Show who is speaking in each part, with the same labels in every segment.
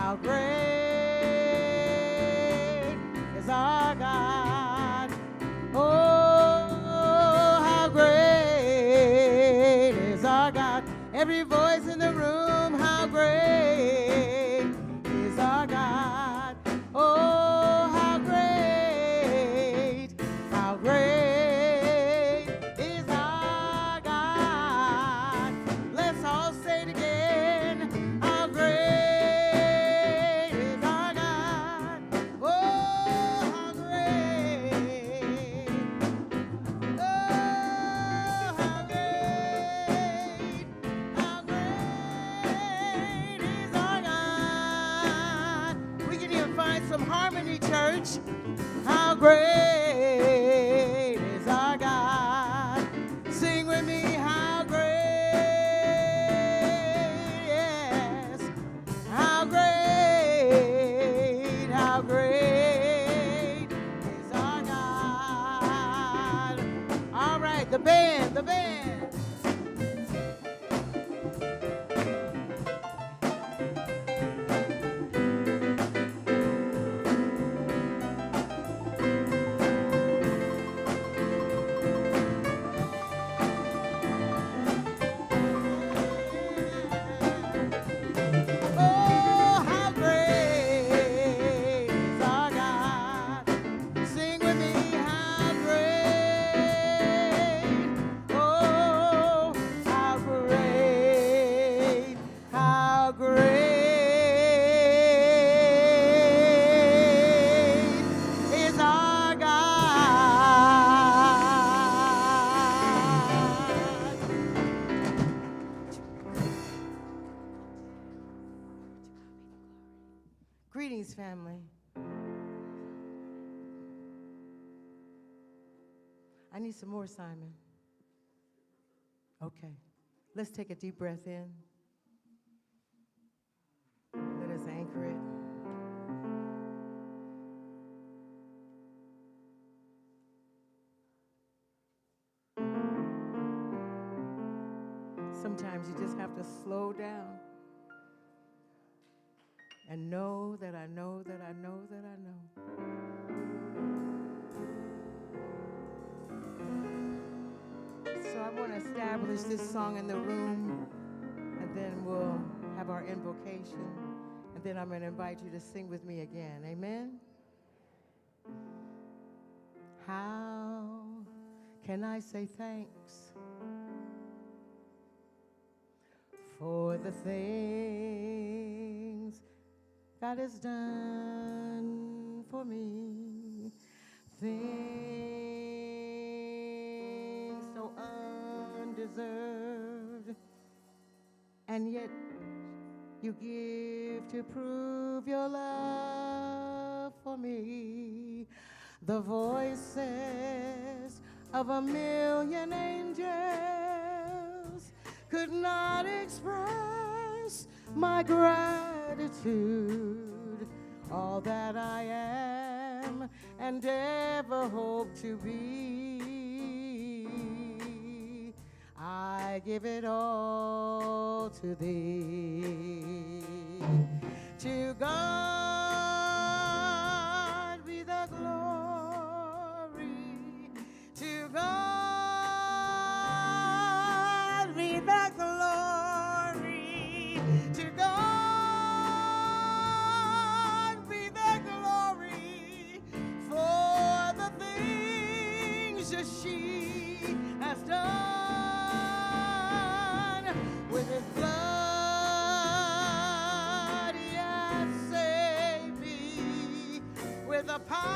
Speaker 1: how great is our God. Oh, how great is our God. Every voice in the room, how great is our God. Oh, how great is our God. Let's all say it again. How great is our God. Oh, how great. Oh, how great is our God. We can even find some harmony, church. How great is our God. Sing with me, how great, yes. How great is our God. All right, the band, the band. Oh, how great is our God. Sing with me, how great. Oh, how great is our God. Greetings, family. I need some more, Simon. Okay. Let's take a deep breath in. Let us anchor it. Sometimes you just have to slow down and know that I know that I know that I know. So I want to establish this song in the room, and then we'll have our invocation, and then I'm going to invite you to sing with me again. Amen? How can I say thanks for the things God has done for me? Things so undeserved, and yet you give to prove your love for me. The voices of a million angels could not express my gratitude. All that I am and ever hope to be, I give it all to thee. To God be the glory. To God be the glory. To God be the glory for the things that she has done. With his blood he has saved me. With the power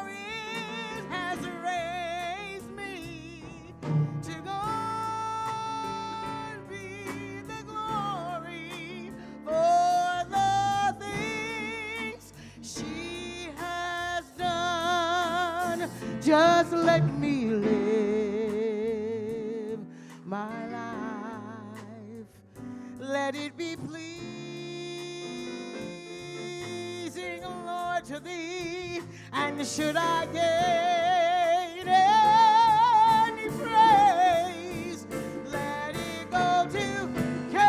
Speaker 1: it has raised me. To God be the glory for the things she has done. Just let me live my life. Let it be pleasing, Lord, to thee. And should I gain any praise, let it go to Calvary.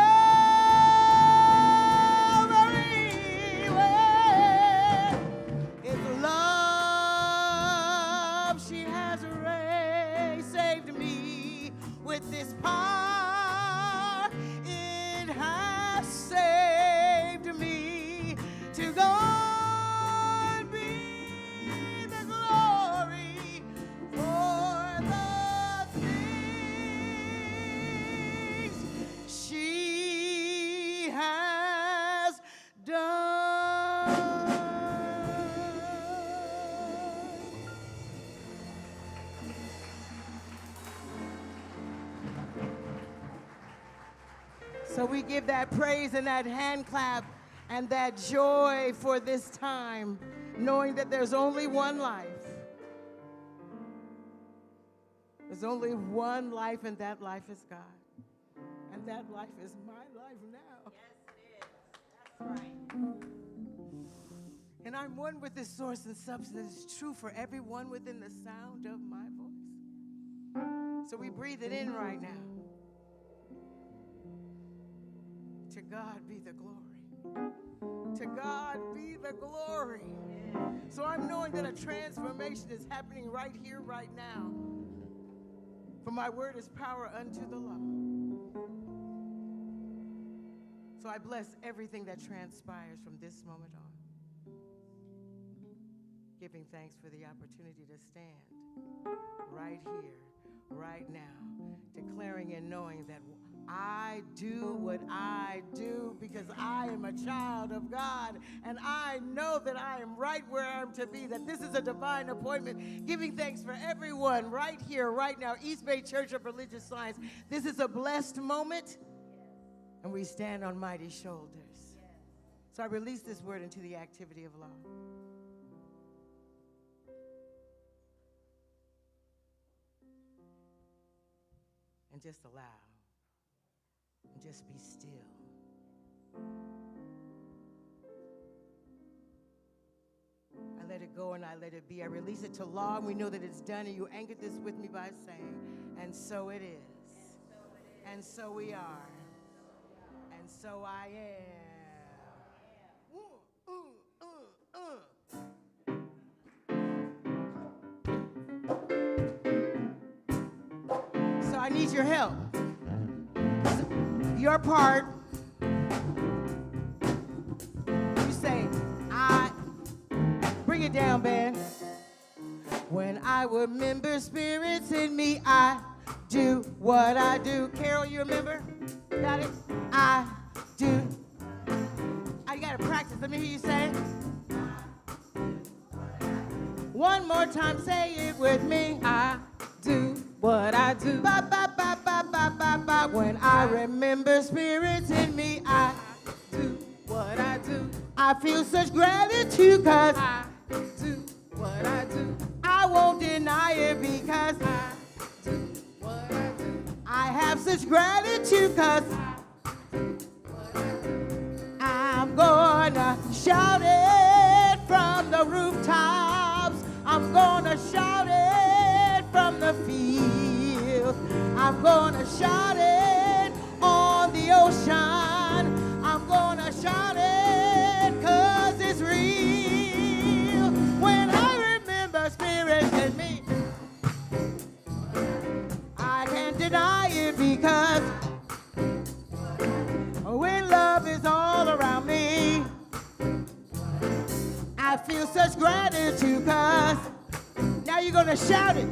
Speaker 1: So we give that praise and that hand clap and that joy for this time, knowing that there's only one life. There's only one life, and that life is God. And that life is my life now.
Speaker 2: Yes, it is. That's right.
Speaker 1: And I'm one with this source and substance. It's true for everyone within the sound of my voice. So we breathe it in right now. To God be the glory. To God be the glory. So I'm knowing that a transformation is happening right here, right now. For my word is power unto the law. So I bless everything that transpires from this moment on. Giving thanks for the opportunity to stand right here, right now, declaring and knowing that I do what I do because I am a child of God, and I know that I am right where I'm to be, that this is a divine appointment. Giving thanks for everyone right here, right now, East Bay Church of Religious Science. This is a blessed moment, and we stand on mighty shoulders. So I release this word into the activity of law. And just allow. And just be still. I let it go and I let it be. I release it to law, and we know that it's done. And you anchored this with me by saying, and so it is. And so we are. And so I am. So I need your help. Your part, you say, bring it down, band. When I remember spirits in me, I do what I do. Carol, you remember? Got it? I do. I gotta practice. Let me hear you say. One more time, say it with me. I do what I do. Ba, ba, ba, ba, ba, ba, ba. When I remember spirits in me, I do what I do. I feel such gratitude because I do what I do. I won't deny it because I do what I do. I have such gratitude because I do what I do. I'm gonna shout it from the rooftops. I'm gonna shout it from the field. I'm gonna shout it on the ocean. I'm gonna shout it 'cause it's real. When I remember spirits in me, I can't deny it because when love is all around me, I feel such gratitude 'cause now you're gonna shout it.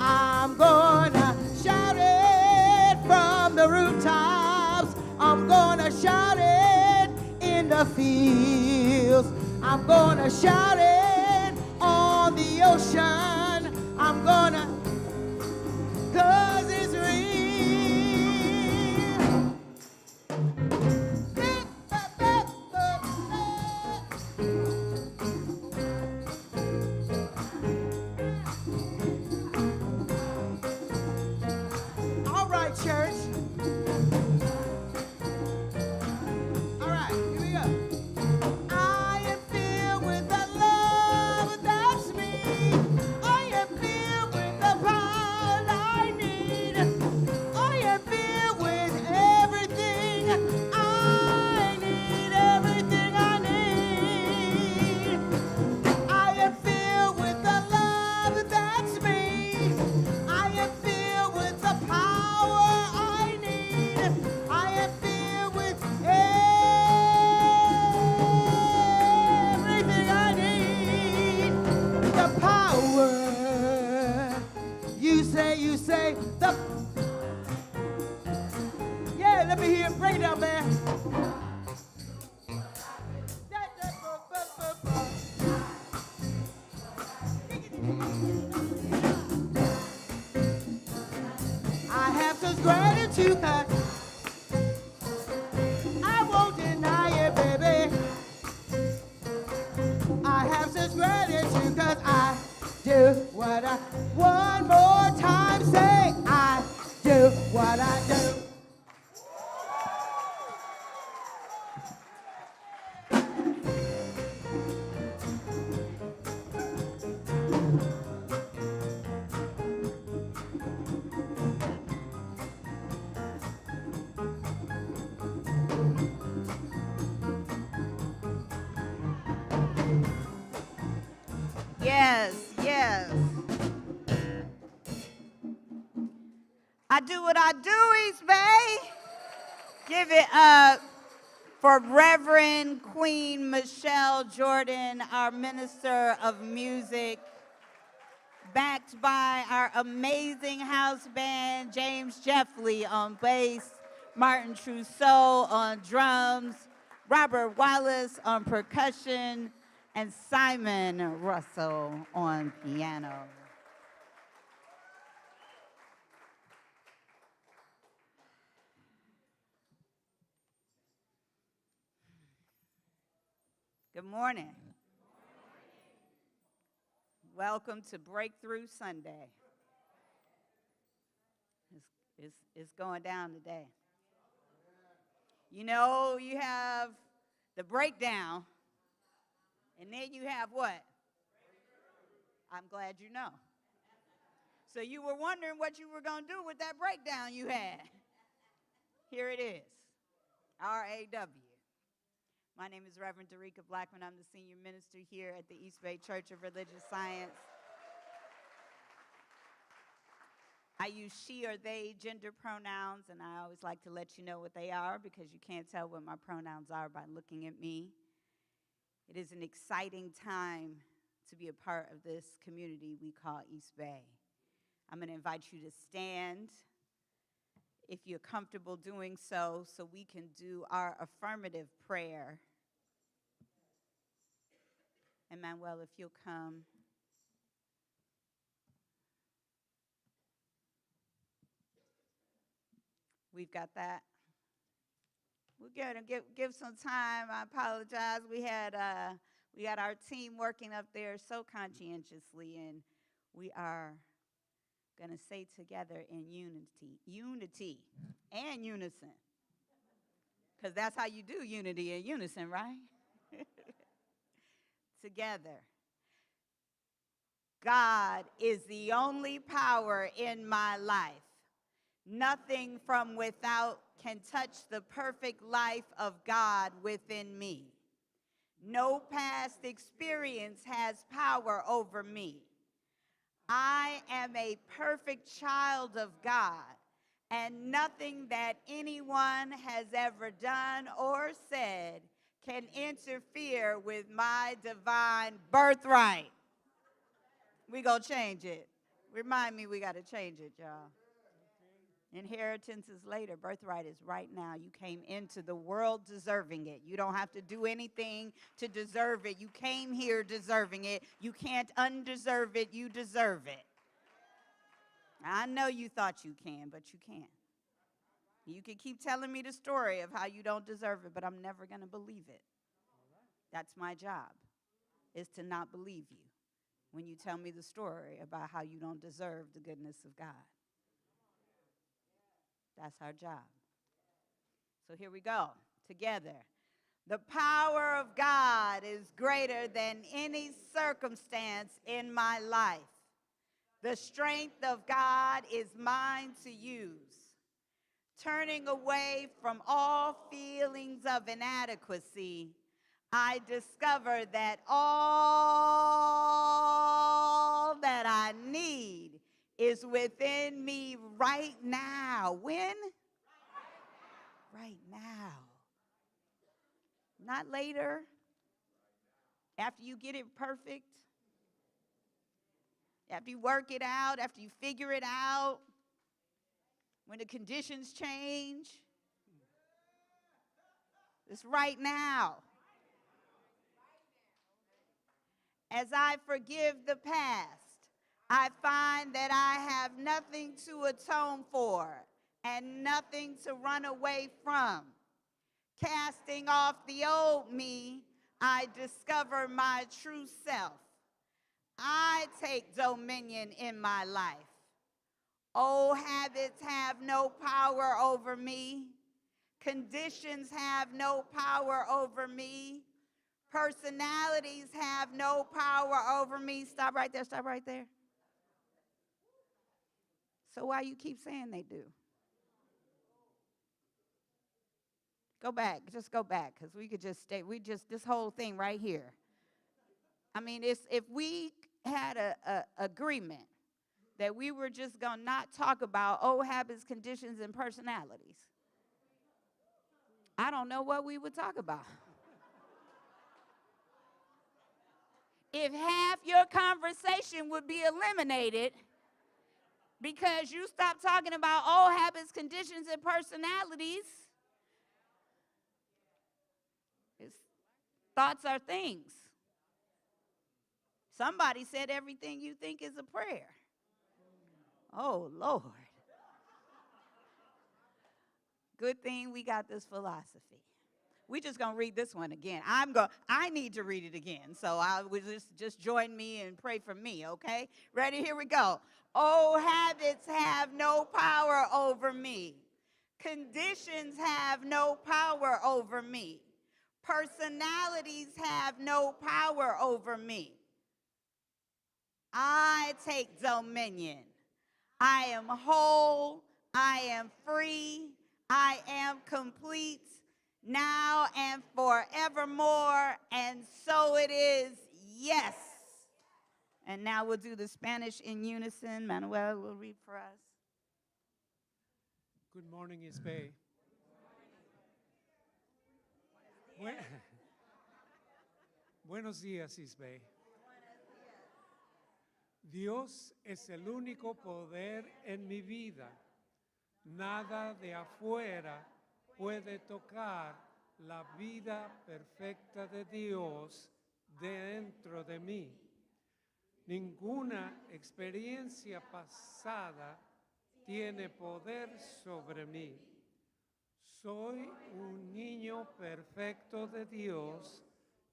Speaker 1: I'm gonna shout it from the rooftops. I'm gonna shout it in the fields. I'm gonna shout it on the ocean. I'm gonna, 'cause it's real. Church. All right, here we go. I am filled with the love that's me. I am filled with the power I need. I am filled with everything I need, everything I need. I am filled with the love that's me. I am filled with the power I need. I am filled with everything I need. The power. You say the. Yeah, let me hear it. Break it down, man. I have such gratitude. what I, one more time say, I do what I do.
Speaker 2: Yes, yes. I do what I do, East Bay. Give it up for Reverend Queen Michelle Jordan, our Minister of Music, backed by our amazing house band, James Jeffley on bass, Martin Trousseau on drums, Robert Wallace on percussion, and Simon Russell on piano. Good morning. Welcome to Breakthrough Sunday. It's going down today. You know, you have the breakdown, and then you have what? I'm glad you know. So you were wondering what you were going to do with that breakdown you had. Here it is. R-A-W. My name is Reverend Darika Blackman. I'm the senior minister here at the East Bay Church of Religious Science. I use she or they gender pronouns, and I always like to let you know what they are because you can't tell what my pronouns are by looking at me. It is an exciting time to be a part of this community we call East Bay. I'm going to invite you to stand if you're comfortable doing so we can do our affirmative prayer. And Manuel, if you'll come. We've got that. We're going to give some time. I apologize. We got our team working up there so conscientiously, and we are going to say together in unity and unison, because that's how you do unity and unison, right? Together. God is the only power in my life. Nothing from without can touch the perfect life of God within me. No past experience has power over me. I am a perfect child of God, and nothing that anyone has ever done or said can interfere with my divine birthright. We gonna change it. Remind me we gotta change it, y'all. Inheritance is later. Birthright is right now. You came into the world deserving it. You don't have to do anything to deserve it. You came here deserving it. You can't undeserve it. You deserve it. I know you thought you can, but you can't. You can keep telling me the story of how you don't deserve it, but I'm never going to believe it. That's my job, is to not believe you when you tell me the story about how you don't deserve the goodness of God. That's our job. So here we go, together. The power of God is greater than any circumstance in my life. The strength of God is mine to use. Turning away from all feelings of inadequacy, I discover that all that I need is within me right now. When? Right now. Not later, after you get it perfect, after you work it out, after you figure it out, when the conditions change. It's right now. As I forgive the past, I find that I have nothing to atone for and nothing to run away from. Casting off the old me, I discover my true self. I take dominion in my life. Old habits have no power over me. Conditions have no power over me. Personalities have no power over me. Stop right there, stop right there. So why you keep saying they do? Go back, just go back, because we could just stay, this whole thing right here. I mean, if we had a agreement that we were just going to not talk about old habits, conditions, and personalities, I don't know what we would talk about. If half your conversation would be eliminated because you stopped talking about old habits, conditions, and personalities, thoughts are things. Somebody said everything you think is a prayer. Oh, Lord. Good thing we got this philosophy. We just going to read this one again. I need to read it again. So I would just join me and pray for me, okay? Ready? Here we go. Old habits have no power over me. Conditions have no power over me. Personalities have no power over me. I take dominion. I am whole. I am free. I am complete now and forevermore. And so it is, yes. And now we'll do the Spanish in unison. Manuel will read for us.
Speaker 3: Good morning, East Bay. Buenos días, East Bay. Dios es el único poder en mi vida. Nada de afuera puede tocar la vida perfecta de Dios dentro de mí. Ninguna experiencia pasada tiene poder sobre mí. Soy un niño perfecto de Dios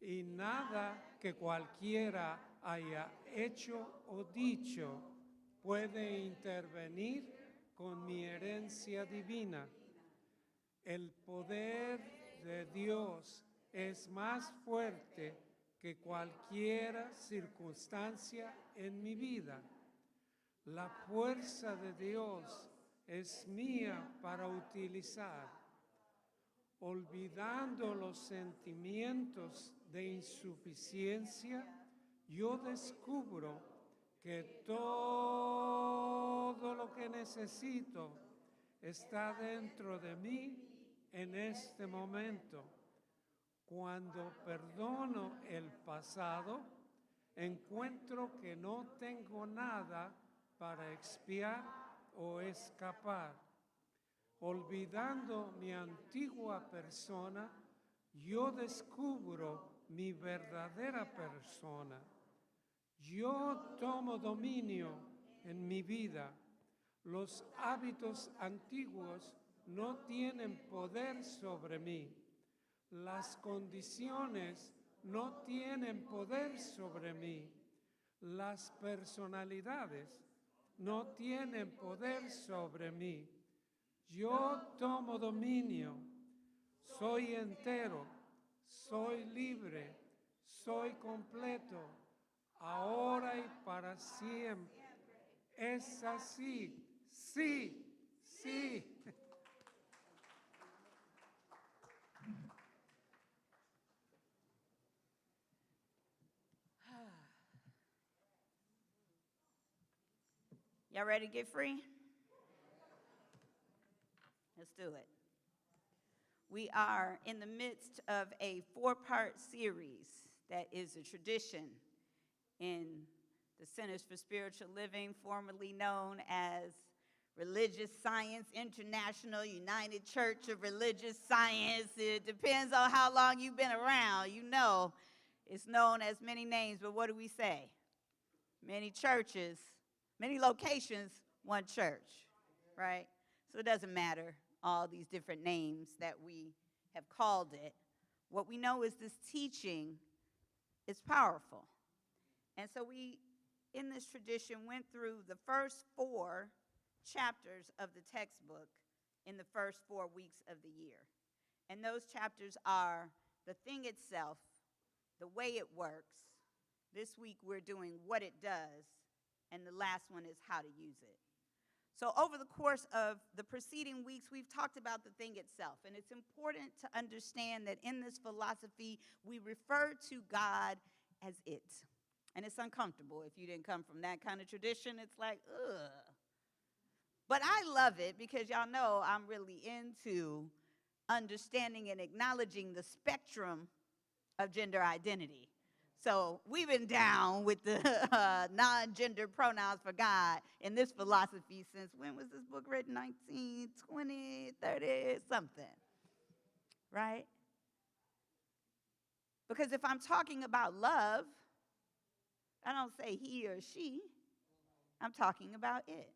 Speaker 3: y nada que cualquiera haya hecho o dicho puede intervenir con mi herencia divina. El poder de Dios es más fuerte que cualquier circunstancia en mi vida. La fuerza de Dios es mía para utilizar. Olvidando los sentimientos de insuficiencia, yo descubro que todo lo que necesito está dentro de mí en este momento. Cuando perdono el pasado, encuentro que no tengo nada para expiar o escapar. Olvidando mi antigua persona, yo descubro mi verdadera persona. Yo tomo dominio en mi vida. Los hábitos antiguos no tienen poder sobre mí. Las condiciones no tienen poder sobre mí. Las personalidades no tienen poder sobre mí. Yo tomo dominio. Soy entero. Soy libre. Soy completo. Ahora y para siempre. Es así. Sí, sí.
Speaker 2: Y'all ready to get free? Let's do it. We are in the midst of a 4-part series that is a tradition in the Centers for Spiritual Living, formerly known as Religious Science International United Church of Religious Science. It depends on how long you've been around. You know it's known as many names, but what do we say? Many churches, many locations, one church, right? So it doesn't matter all these different names that we have called it. What we know is this teaching is powerful. And so we in this tradition went through the first 4 chapters of the textbook in the first 4 weeks of the year. And those chapters are the thing itself, the way it works. This week we're doing what it does, and the last one is how to use it. So over the course of the preceding weeks, we've talked about the thing itself. And it's important to understand that in this philosophy, we refer to God as it. And it's uncomfortable if you didn't come from that kind of tradition. It's like, ugh. But I love it because y'all know I'm really into understanding and acknowledging the spectrum of gender identity. So we've been down with the non-gender pronouns for God in this philosophy since, when was this book written? 1920, 30, something, right? Because if I'm talking about love, I don't say he or she. I'm talking about it.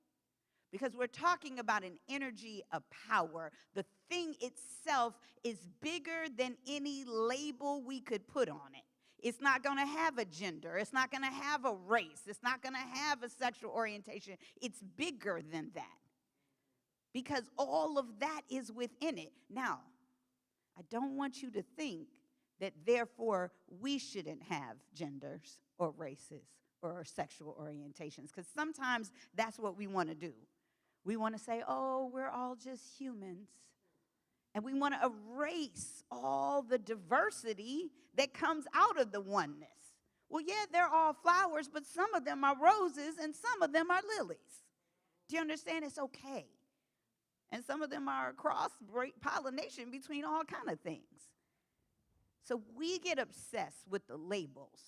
Speaker 2: Because we're talking about an energy of power. The thing itself is bigger than any label we could put on it. It's not going to have a gender. It's not going to have a race. It's not going to have a sexual orientation. It's bigger than that. Because all of that is within it. Now, I don't want you to think that therefore we shouldn't have genders or races or sexual orientations. Because sometimes that's what we want to do. We want to say, oh, we're all just humans. And we want to erase all the diversity that comes out of the oneness. Well, yeah, they're all flowers, but some of them are roses and some of them are lilies. Do you understand? It's okay. And some of them are cross-pollination between all kind of things. So we get obsessed with the labels.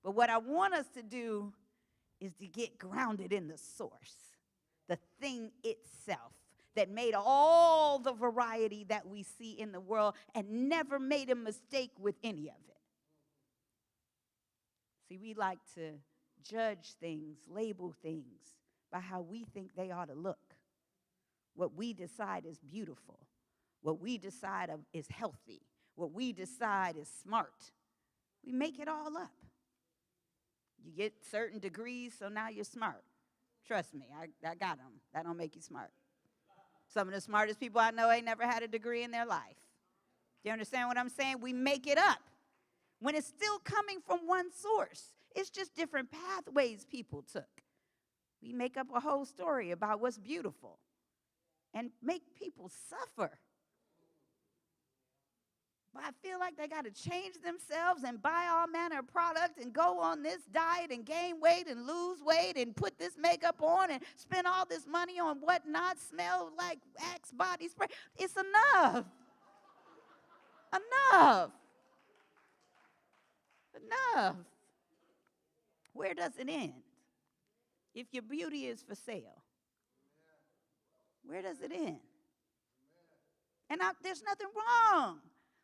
Speaker 2: But what I want us to do is to get grounded in the source, the thing itself that made all the variety that we see in the world and never made a mistake with any of it. See, we like to judge things, label things by how we think they ought to look. What we decide is beautiful. What we decide is healthy. What we decide is smart. We make it all up. You get certain degrees, so now you're smart. Trust me, I got them. That don't make you smart. Some of the smartest people I know ain't never had a degree in their life. Do you understand what I'm saying? We make it up when it's still coming from one source. It's just different pathways people took. We make up a whole story about what's beautiful and make people suffer. But I feel like they got to change themselves and buy all manner of products and go on this diet and gain weight and lose weight and put this makeup on and spend all this money on whatnot, smell like Axe body spray. It's enough. Enough. Enough. Where does it end? If your beauty is for sale, where does it end? And there's nothing wrong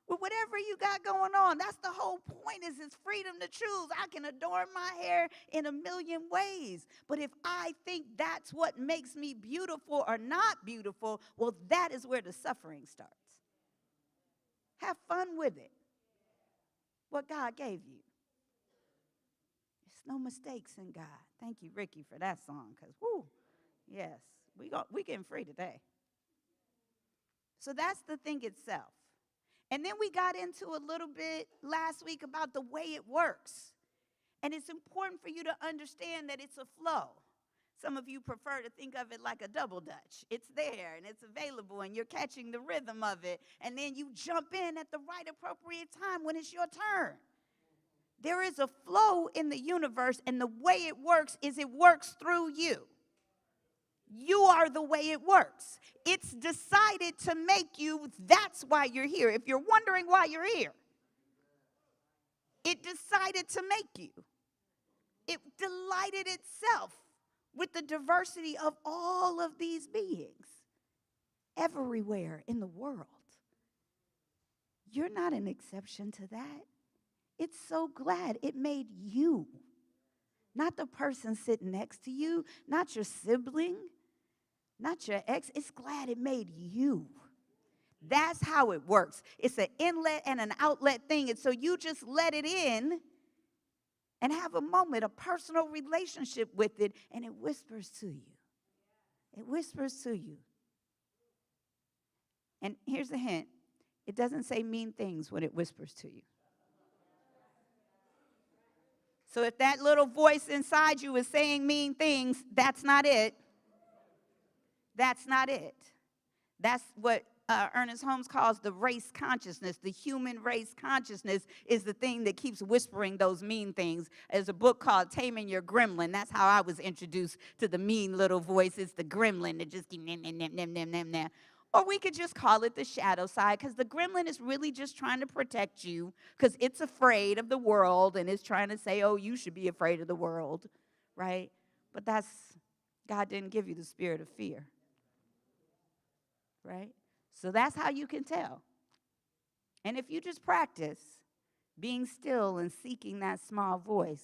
Speaker 2: with whatever you got going on. That's the whole point, is it's freedom to choose. I can adorn my hair in a million ways. But if I think that's what makes me beautiful or not beautiful, well, that is where the suffering starts. Have fun with it. What God gave you. There's no mistakes in God. Thank you, Ricky, for that song. Because, whoo, yes, we getting free today. So that's the thing itself. And then we got into a little bit last week about the way it works. And it's important for you to understand that it's a flow. Some of you prefer to think of it like a double dutch. It's there and it's available and you're catching the rhythm of it. And then you jump in at the right appropriate time when it's your turn. There is a flow in the universe, and the way it works is it works through you. You are the way it works. It's decided to make you. That's why you're here. If you're wondering why you're here, it decided to make you. It delighted itself with the diversity of all of these beings everywhere in the world. You're not an exception to that. It's so glad it made you. Not the person sitting next to you, not your sibling, not your ex. It's glad it made you. That's how it works. It's an inlet and an outlet thing. And so you just let it in, and have a moment, a personal relationship with it, and it whispers to you. It whispers to you. And here's a hint. It doesn't say mean things when it whispers to you. So if that little voice inside you is saying mean things, that's not it. That's not it. That's what Ernest Holmes calls the race consciousness. The human race consciousness is the thing that keeps whispering those mean things. There's a book called Taming Your Gremlin. That's how I was introduced to the mean little voice. It's the gremlin that just keeps nam. Or we could just call it the shadow side, because the gremlin is really just trying to protect you because it's afraid of the world and it's trying to say, oh, you should be afraid of the world, right? But God didn't give you the spirit of fear, right? So that's how you can tell. And if you just practice being still and seeking that small voice,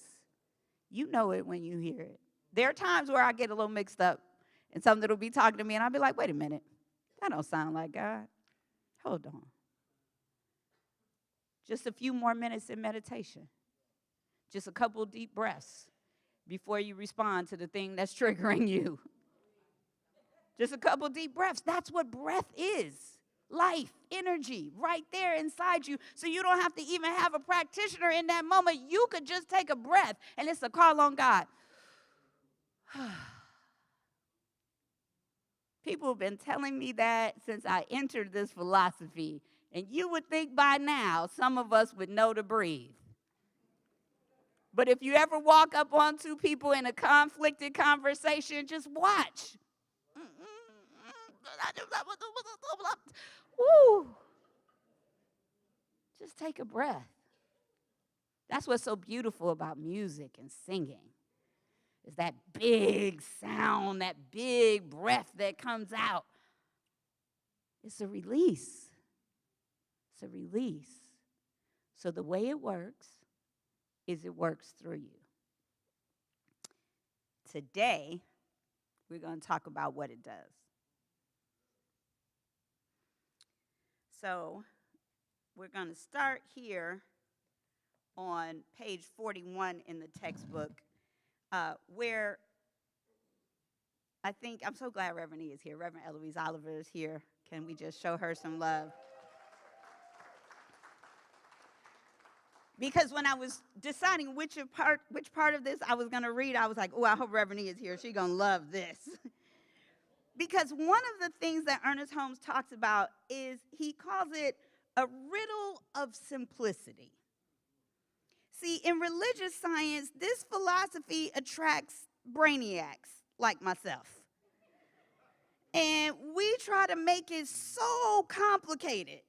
Speaker 2: you know it when you hear it. There are times where I get a little mixed up and something will be talking to me and I'll be like, wait a minute, that don't sound like God. Hold on. Just a few more minutes in meditation. Just a couple deep breaths before you respond to the thing that's triggering you. Just a couple deep breaths. That's what breath is. Life, energy, right there inside you. So you don't have to even have a practitioner in that moment. You could just take a breath, and it's a call on God. People have been telling me that since I entered this philosophy. And you would think by now some of us would know to breathe. But if you ever walk up on two people in a conflicted conversation, just watch. Woo. Just take a breath. That's what's so beautiful about music and singing, is that big sound, that big breath that comes out. It's a release. It's a release. So the way it works is it works through you. Today, we're going to talk about what it does. So we're going to start here on page 41 in the textbook, where I'm so glad Reverend E is here. Reverend Eloise Oliver is here. Can we just show her some love? Because when I was deciding which part of this I was going to read, I was like, oh, I hope Reverend E is here. She's going to love this. Because one of the things that Ernest Holmes talks about is he calls it a riddle of simplicity. See, in religious science, this philosophy attracts brainiacs like myself. And we try to make it so complicated.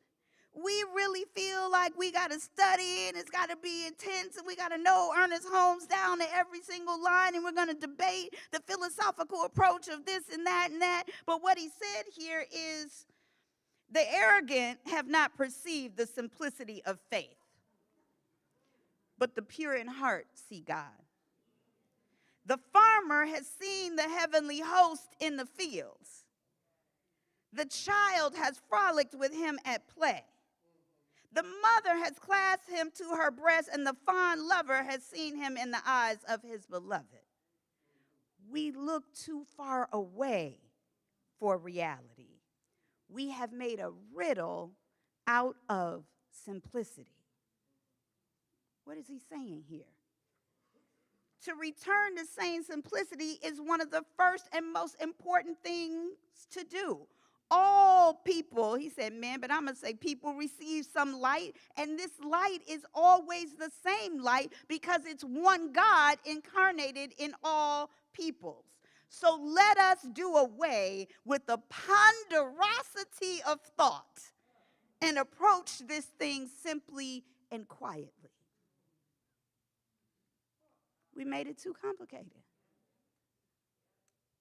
Speaker 2: We really feel like we got to study and it's got to be intense and we got to know Ernest Holmes down to every single line and we're going to debate the philosophical approach of this and that and that. But what he said here is the arrogant have not perceived the simplicity of faith, but the pure in heart see God. The farmer has seen the heavenly host in the fields. The child has frolicked with him at play. The mother has clasped him to her breast, and the fond lover has seen him in the eyes of his beloved. We look too far away for reality. We have made a riddle out of simplicity. What is he saying here? To return to same simplicity is one of the first and most important things to do. All people, he said men, but I'm going to say people, receive some light, and this light is always the same light because it's one God incarnated in all peoples. So let us do away with the ponderosity of thought and approach this thing simply and quietly. We made it too complicated.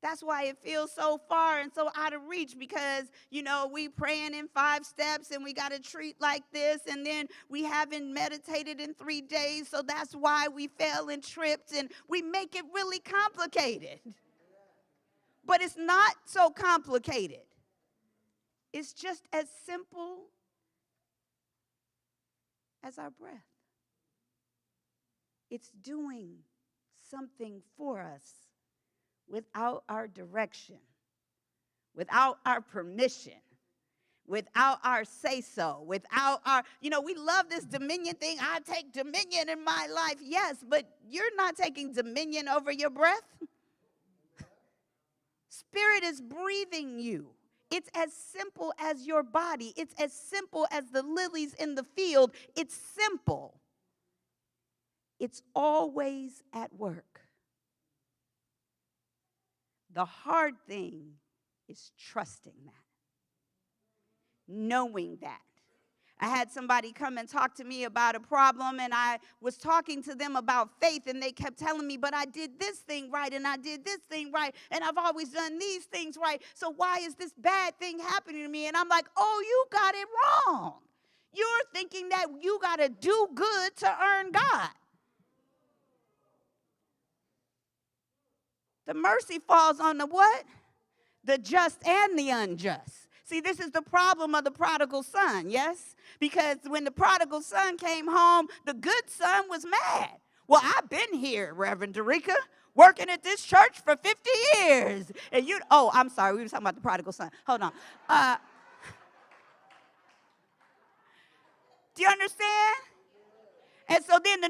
Speaker 2: That's why it feels so far and so out of reach because, we praying in 5 steps and we got to treat like this and then we haven't meditated in 3 days, so that's why we fell and tripped and we make it really complicated. But it's not so complicated. It's just as simple as our breath. It's doing something for us without our direction, without our permission, without our say-so, without our, we love this dominion thing. I take dominion in my life. Yes, but you're not taking dominion over your breath. Spirit is breathing you. It's as simple as your body. It's as simple as the lilies in the field. It's simple. It's always at work. The hard thing is trusting that, knowing that. I had somebody come and talk to me about a problem, and I was talking to them about faith, and they kept telling me, but I did this thing right, and I did this thing right, and I've always done these things right, so why is this bad thing happening to me? And I'm like, oh, you got it wrong. You're thinking that you got to do good to earn God. The mercy falls on the what? The just and the unjust. See, this is the problem of the prodigal son, yes? Because when the prodigal son came home, the good son was mad. Well, I've been here, Reverend Derica, working at this church for 50 years. And I'm sorry, we were talking about the prodigal son. Hold on. Do you understand? And so then the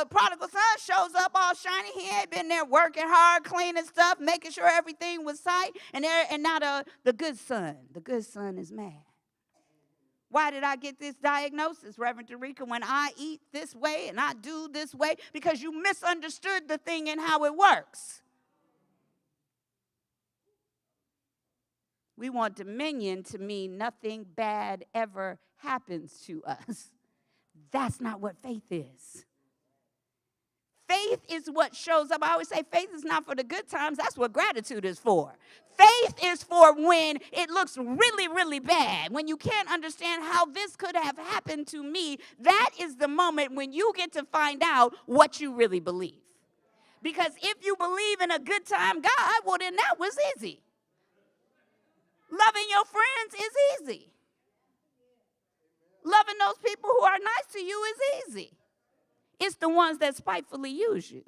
Speaker 2: prodigal son shows up all shiny. He ain't been there working hard, cleaning stuff, making sure everything was tight. And now the good son is mad. Why did I get this diagnosis, Reverend Derica, when I eat this way and I do this way? Because you misunderstood the thing and how it works. We want dominion to mean nothing bad ever happens to us. That's not what faith is. Faith is what shows up. I always say faith is not for the good times. That's what gratitude is for. Faith is for when it looks really, really bad, when you can't understand how this could have happened to me. That is the moment when you get to find out what you really believe. Because if you believe in a good time God, well, then that was easy. Loving your friends is easy. Loving those people who are nice to you is easy. It's the ones that spitefully use you.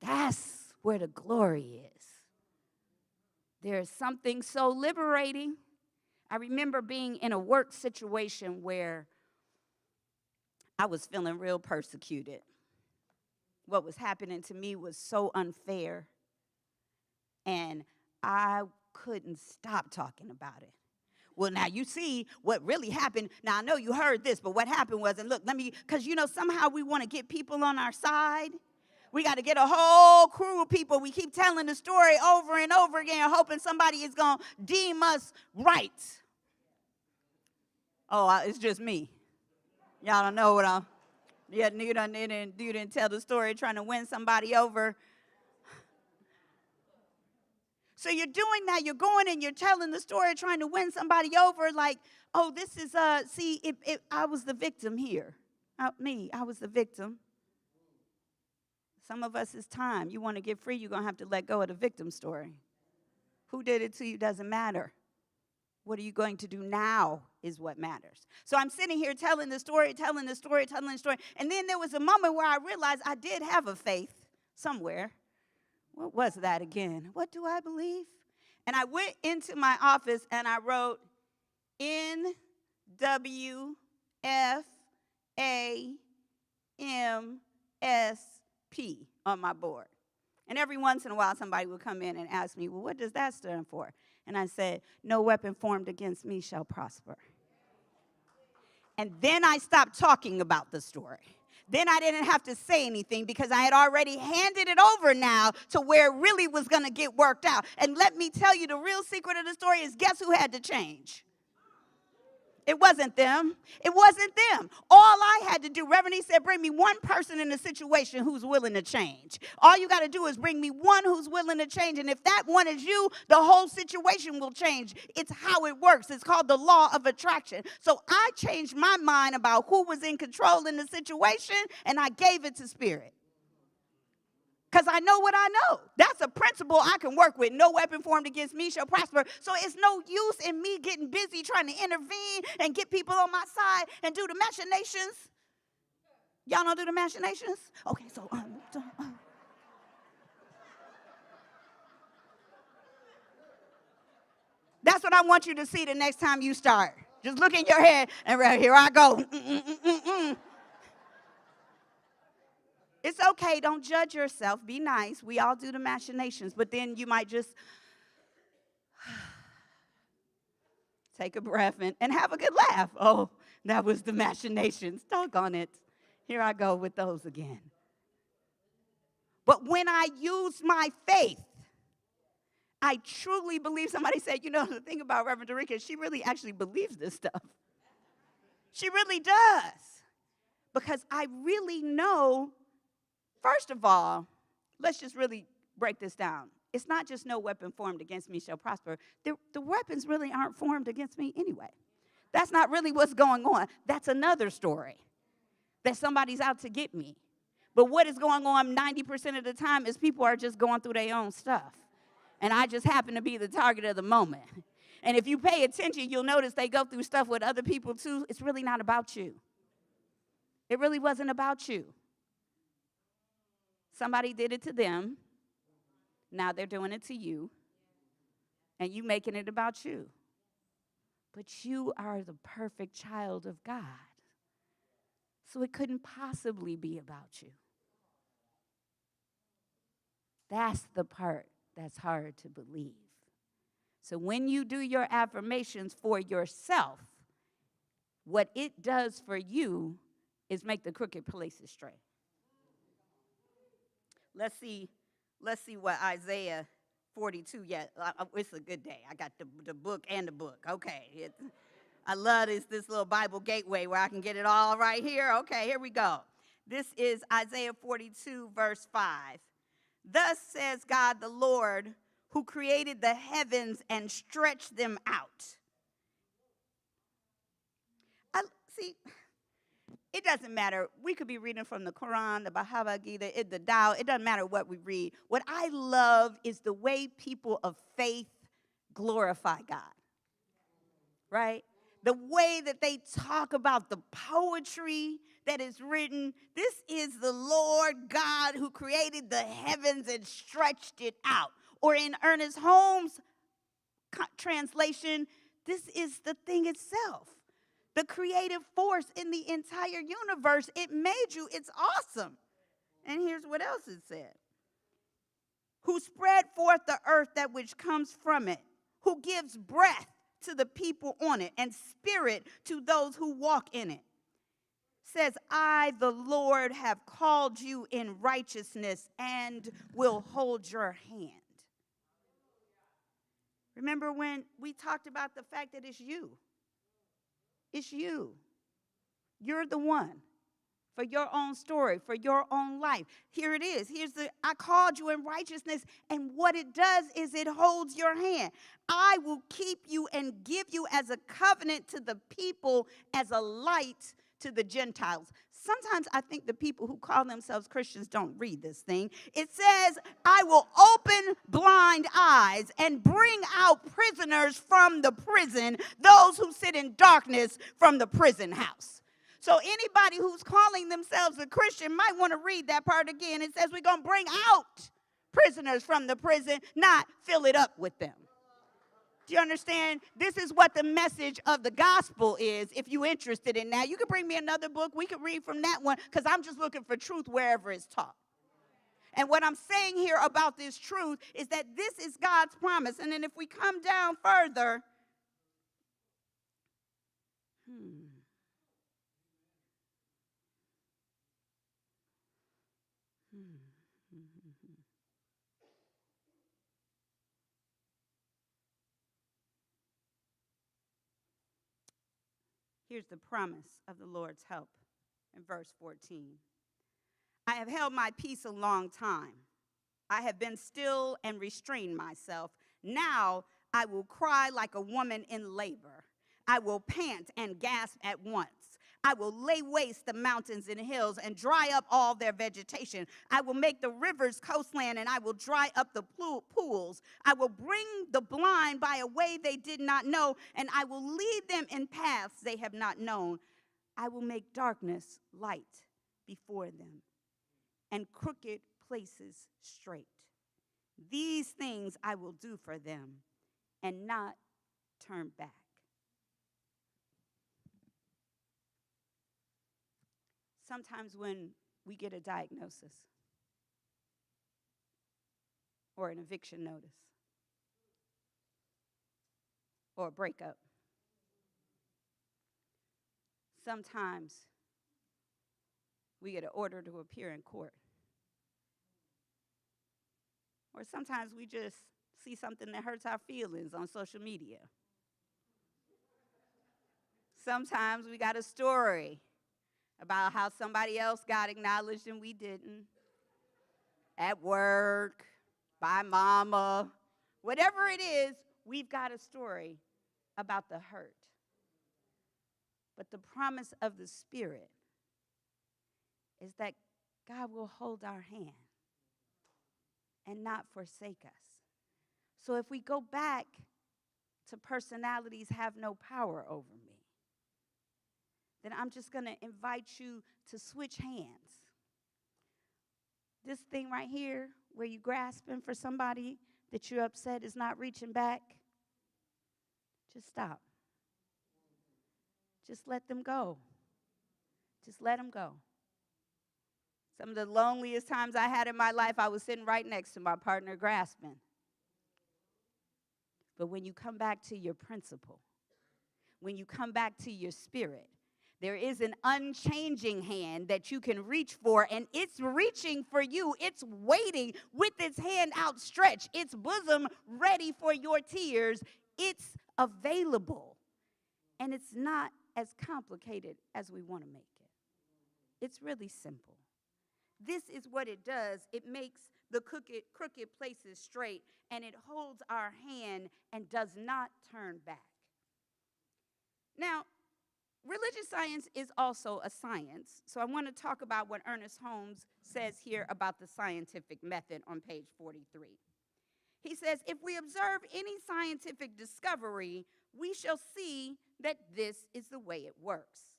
Speaker 2: That's where the glory is. There's something so liberating. I remember being in a work situation where I was feeling real persecuted. What was happening to me was so unfair, and I couldn't stop talking about it. Well, now you see what really happened. Now, I know you heard this, but what happened was, and look, because somehow we want to get people on our side. We got to get a whole crew of people. We keep telling the story over and over again, hoping somebody is going to deem us right. Oh, it's just me. Y'all don't know what you didn't tell the story trying to win somebody over. So you're doing that. You're going and you're telling the story, trying to win somebody over. Like, oh, this is, I was the victim here. I was the victim. Some of us, it's time. You want to get free, you're going to have to let go of the victim story. Who did it to you doesn't matter. What are you going to do now is what matters. So I'm sitting here telling the story. And then there was a moment where I realized I did have a faith somewhere. What was that again? What do I believe? And I went into my office and I wrote NWFAMSP on my board. And every once in a while somebody would come in and ask me, well, what does that stand for? And I said, no weapon formed against me shall prosper. And then I stopped talking about the story. Then I didn't have to say anything because I had already handed it over now to where it really was going to get worked out. And let me tell you, the real secret of the story is, guess who had to change? It wasn't them. It wasn't them. All I had to do, Reverend, he said, bring me one person in the situation who's willing to change. All you got to do is bring me one who's willing to change. And if that one is you, the whole situation will change. It's how it works. It's called the law of attraction. So I changed my mind about who was in control in the situation, and I gave it to Spirit. Because I know what I know. That's a principle I can work with. No weapon formed against me shall prosper. So it's no use in me getting busy trying to intervene and get people on my side and do the machinations. Y'all don't do the machinations? Okay, so that's what I want you to see the next time you start. Just look in your head and right here I go. It's okay. Don't judge yourself. Be nice. We all do the machinations, but then you might just take a breath and have a good laugh. Oh, that was the machinations. Doggone it. Here I go with those again. But when I use my faith, I truly believe. Somebody said, the thing about Reverend Dorica is she really actually believes this stuff. She really does. Because I really know, first of all, let's just really break this down. It's not just no weapon formed against me shall prosper. The weapons really aren't formed against me anyway. That's not really what's going on. That's another story, that somebody's out to get me. But what is going on 90% of the time is people are just going through their own stuff. And I just happen to be the target of the moment. And if you pay attention, you'll notice they go through stuff with other people too. It's really not about you. It really wasn't about you. Somebody did it to them. Now they're doing it to you. And you making it about you. But you are the perfect child of God. So it couldn't possibly be about you. That's the part that's hard to believe. So when you do your affirmations for yourself, what it does for you is make the crooked places straight. Let's see what Isaiah 42, it's a good day. I got the book and the book. Okay. I love this little Bible gateway where I can get it all right here. Okay, here we go. This is Isaiah 42, verse 5. Thus says God the Lord, who created the heavens and stretched them out. See, it doesn't matter. We could be reading from the Quran, the Bhagavad Gita, the Tao. It doesn't matter what we read. What I love is the way people of faith glorify God, right? The way that they talk about the poetry that is written. This is the Lord God who created the heavens and stretched it out. Or in Ernest Holmes' translation, this is the thing itself. The creative force in the entire universe. It made you. It's awesome. And here's what else it said. Who spread forth the earth that which comes from it. Who gives breath to the people on it and spirit to those who walk in it. Says, I, the Lord, have called you in righteousness and will hold your hand. Remember when we talked about the fact that it's you? It's you. You're the one for your own story, for your own life. Here it is. I called you in righteousness, and what it does is it holds your hand. I will keep you and give you as a covenant to the people, as a light to the Gentiles. Sometimes I think the people who call themselves Christians don't read this thing. It says, I will open blind eyes and bring out prisoners from the prison, those who sit in darkness from the prison house. So anybody who's calling themselves a Christian might want to read that part again. It says we're going to bring out prisoners from the prison, not fill it up with them. Do you understand? This is what the message of the gospel is. If you're interested in that, you can bring me another book. We can read from that one because I'm just looking for truth wherever it's taught. And what I'm saying here about this truth is that this is God's promise. And then if we come down further, here's the promise of the Lord's help in verse 14. I have held my peace a long time. I have been still and restrained myself. Now I will cry like a woman in labor. I will pant and gasp at once. I will lay waste the mountains and hills and dry up all their vegetation. I will make the rivers coastland and I will dry up the pools. I will bring the blind by a way they did not know, and I will lead them in paths they have not known. I will make darkness light before them, and crooked places straight. These things I will do for them, and not turn back. Sometimes when we get a diagnosis or an eviction notice or a breakup, sometimes we get an order to appear in court. Or sometimes we just see something that hurts our feelings on social media. Sometimes we got a story about how somebody else got acknowledged and we didn't. At work, by mama, whatever it is, we've got a story about the hurt. But the promise of the Spirit is that God will hold our hand and not forsake us. So if we go back to personalities have no power over me, then I'm just going to invite you to switch hands. This thing right here, where you're grasping for somebody that you're upset is not reaching back, just stop. Just let them go. Just let them go. Some of the loneliest times I had in my life, I was sitting right next to my partner grasping. But when you come back to your principle, when you come back to your spirit, there is an unchanging hand that you can reach for, and it's reaching for you. It's waiting with its hand outstretched, its bosom ready for your tears. It's available, and it's not as complicated as we want to make it. It's really simple. This is what it does. It makes the crooked places straight, and it holds our hand and does not turn back. Now, religious science is also a science, so I want to talk about what Ernest Holmes says here about the scientific method on page 43. He says, if we observe any scientific discovery, we shall see that this is the way it works.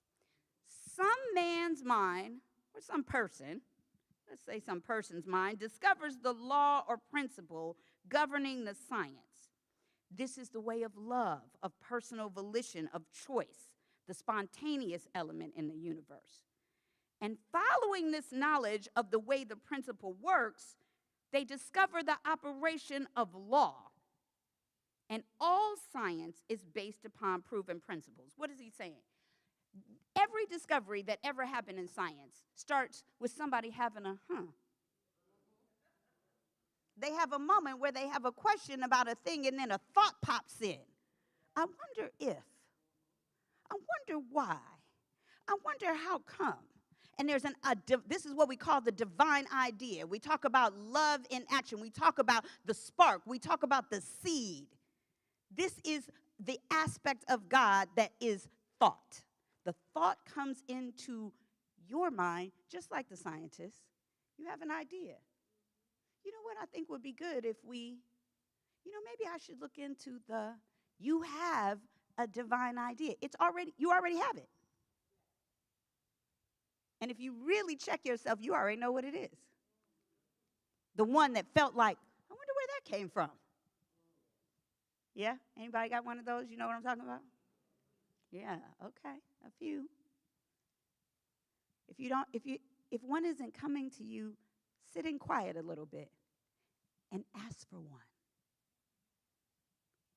Speaker 2: Some man's mind, or some person, let's say some person's mind, discovers the law or principle governing the science. This is the way of love, of personal volition, of choice, the spontaneous element in the universe. And following this knowledge of the way the principle works, they discover the operation of law. And all science is based upon proven principles. What is he saying? Every discovery that ever happened in science starts with somebody having a They have a moment where they have a question about a thing, and then a thought pops in. I wonder if. I wonder why. I wonder how come. And there's this is what we call the divine idea. We talk about love in action. We talk about the spark. We talk about the seed. This is the aspect of God that is thought. The thought comes into your mind, just like the scientists. You have an idea. You know what I think would be good if we, maybe I should look into you have a divine idea. You already have it. And if you really check yourself, you already know what it is. The one that felt like, I wonder where that came from. Yeah? Anybody got one of those? You know what I'm talking about? Yeah, okay, a few. If one isn't coming to you, sit in quiet a little bit and ask for one.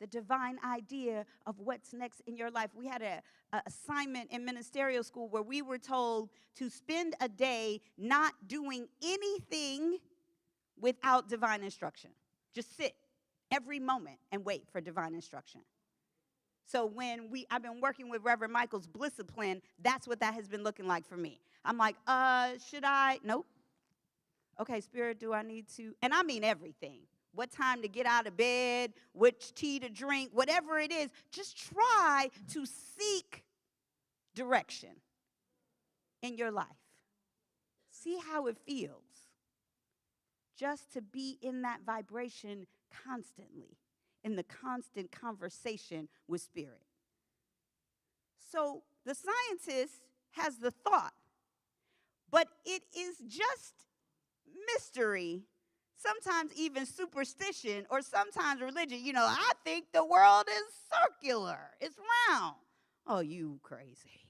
Speaker 2: The divine idea of what's next in your life. We had an assignment in ministerial school where we were told to spend a day not doing anything without divine instruction. Just sit every moment and wait for divine instruction. So I've been working with Reverend Michael's Blissipline, that's what that has been looking like for me. I'm like, should I? Nope. Okay, Spirit, do I need to? And I mean everything. What time to get out of bed, which tea to drink, whatever it is, just try to seek direction in your life. See how it feels. Just to be in that vibration constantly, in the constant conversation with Spirit. So the scientist has the thought, but it is just mystery, sometimes even superstition, or sometimes religion. I think the world is circular. It's round. Oh, you crazy.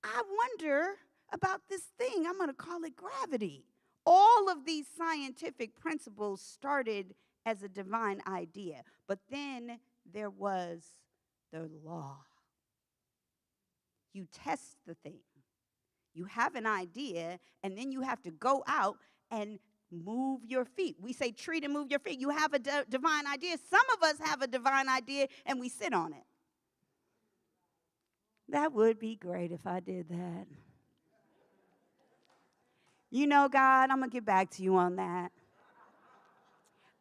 Speaker 2: I wonder about this thing. I'm going to call it gravity. All of these scientific principles started as a divine idea, but then there was the law. You test the thing. You have an idea, and then you have to go out and move your feet. We say treat and move your feet. You have a divine idea. Some of us have a divine idea, and we sit on it. That would be great if I did that. God, I'm going to get back to you on that.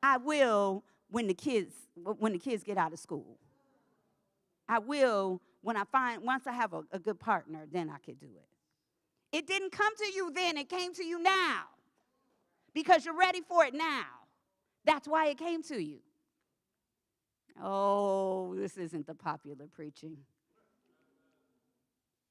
Speaker 2: I will when the kids get out of school. I will once I have a good partner, then I could do it. It didn't come to you then, it came to you now. Because you're ready for it now. That's why it came to you. Oh, this isn't the popular preaching.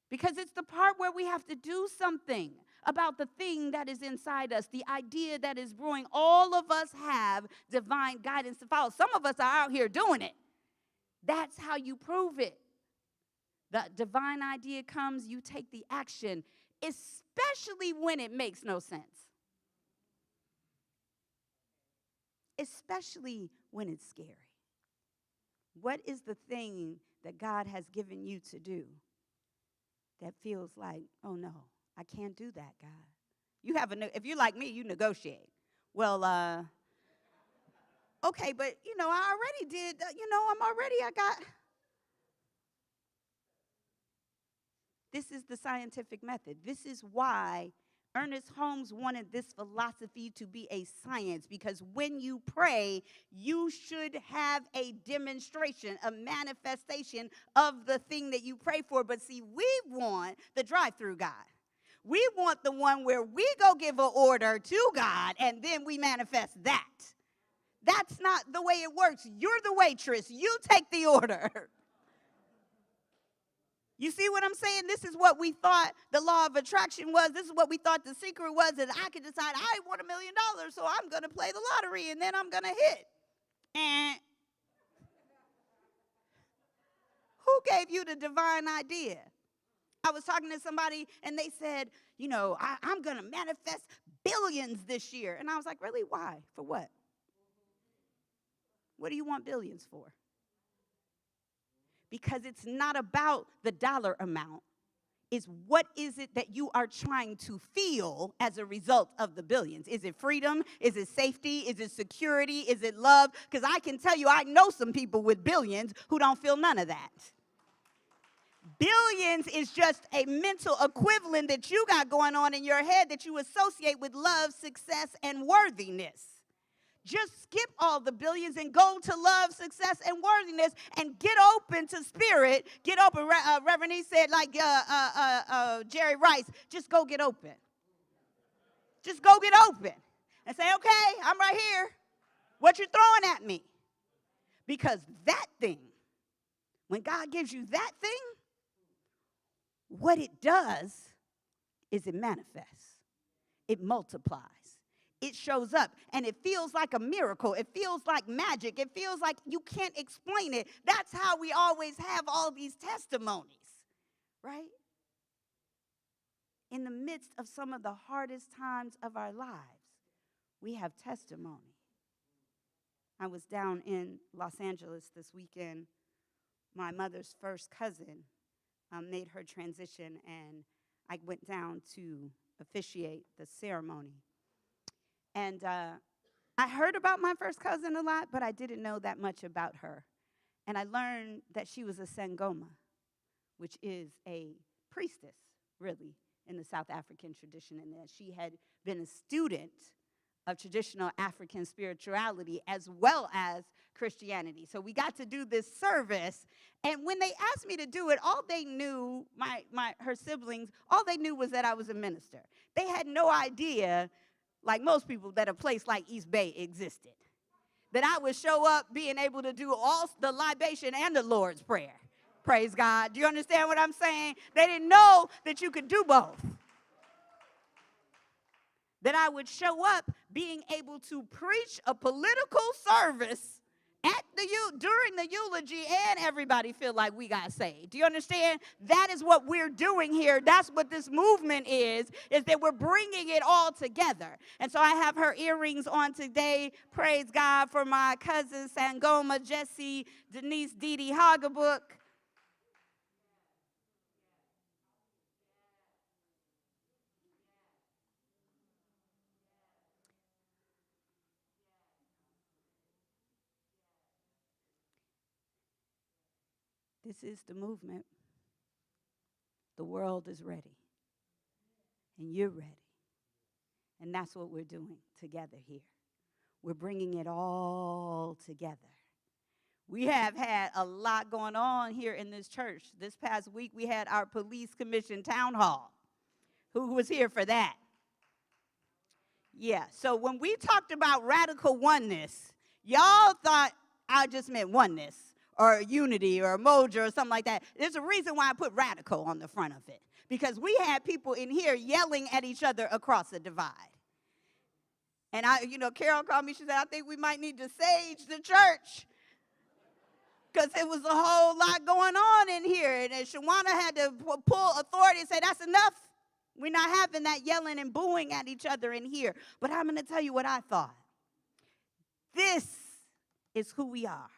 Speaker 2: Because it's the part where we have to do something about the thing that is inside us, the idea that is brewing. All of us have divine guidance to follow. Some of us are out here doing it. That's how you prove it. The divine idea comes, you take the action, especially when it makes no sense. Especially when it's scary. What is the thing that God has given you to do that feels like, oh no, I can't do that, God? If you're like me, you negotiate. Well, okay, but I already did, I got. This is the scientific method. This is why Ernest Holmes wanted this philosophy to be a science, because when you pray, you should have a demonstration, a manifestation of the thing that you pray for. But see, we want the drive-through God. We want the one where we go give an order to God and then we manifest that. That's not the way it works. You're the waitress. You take the order. You see what I'm saying? This is what we thought the law of attraction was. This is what we thought the secret was, that I could decide I want $1 million, so I'm going to play the lottery, and then I'm going to hit. And who gave you the divine idea? I was talking to somebody, and they said, I'm going to manifest billions this year. And I was like, really? Why? For what? What do you want billions for? Because it's not about the dollar amount. It's what is it that you are trying to feel as a result of the billions? Is it freedom? Is it safety? Is it security? Is it love? Because I can tell you, I know some people with billions who don't feel none of that. Billions is just a mental equivalent that you got going on in your head that you associate with love, success, and worthiness. Just skip all the billions and go to love, success, and worthiness, and get open to spirit. Get open. Reverend E said, like Jerry Rice, just go get open. Just go get open and say, okay, I'm right here. What you throwing at me? Because that thing, when God gives you that thing, what it does is it manifests. It multiplies. It shows up, and it feels like a miracle. It feels like magic. It feels like you can't explain it. That's how we always have all these testimonies, right? In the midst of some of the hardest times of our lives, we have testimony. I was down in Los Angeles this weekend. My mother's first cousin made her transition, and I went down to officiate the ceremony. And I heard about my first cousin a lot, but I didn't know that much about her. And I learned that she was a Sangoma, which is a priestess, really, in the South African tradition, and that she had been a student of traditional African spirituality as well as Christianity. So we got to do this service, and when they asked me to do it, all they knew, her siblings, all they knew was that I was a minister. They had no idea, like most people, that a place like East Bay existed. That I would show up being able to do all the libation and the Lord's Prayer. Praise God. Do you understand what I'm saying? They didn't know that you could do both. that I would show up being able to preach a political service during the eulogy, and everybody feel like we got saved. Do you understand? That is what we're doing here. That's what this movement is that we're bringing it all together. And so I have her earrings on today. Praise God for my cousin Sangoma, Jesse, Denise, Dee Hoggabook. This is the movement. The world is ready. And you're ready. And that's what we're doing together here. We're bringing it all together. We have had a lot going on here in this church. This past week, we had our police commission town hall. Who was here for that? Yeah, so when we talked about radical oneness, y'all thought I just meant oneness, or unity, or moja, or something like that. There's a reason why I put radical on the front of it. Because we had people in here yelling at each other across the divide. And Carol called me, she said, I think we might need to sage the church. Because it was a whole lot going on in here. And Shawana had to pull authority and say, that's enough. We're not having that yelling and booing at each other in here. But I'm going to tell you what I thought. This is who we are.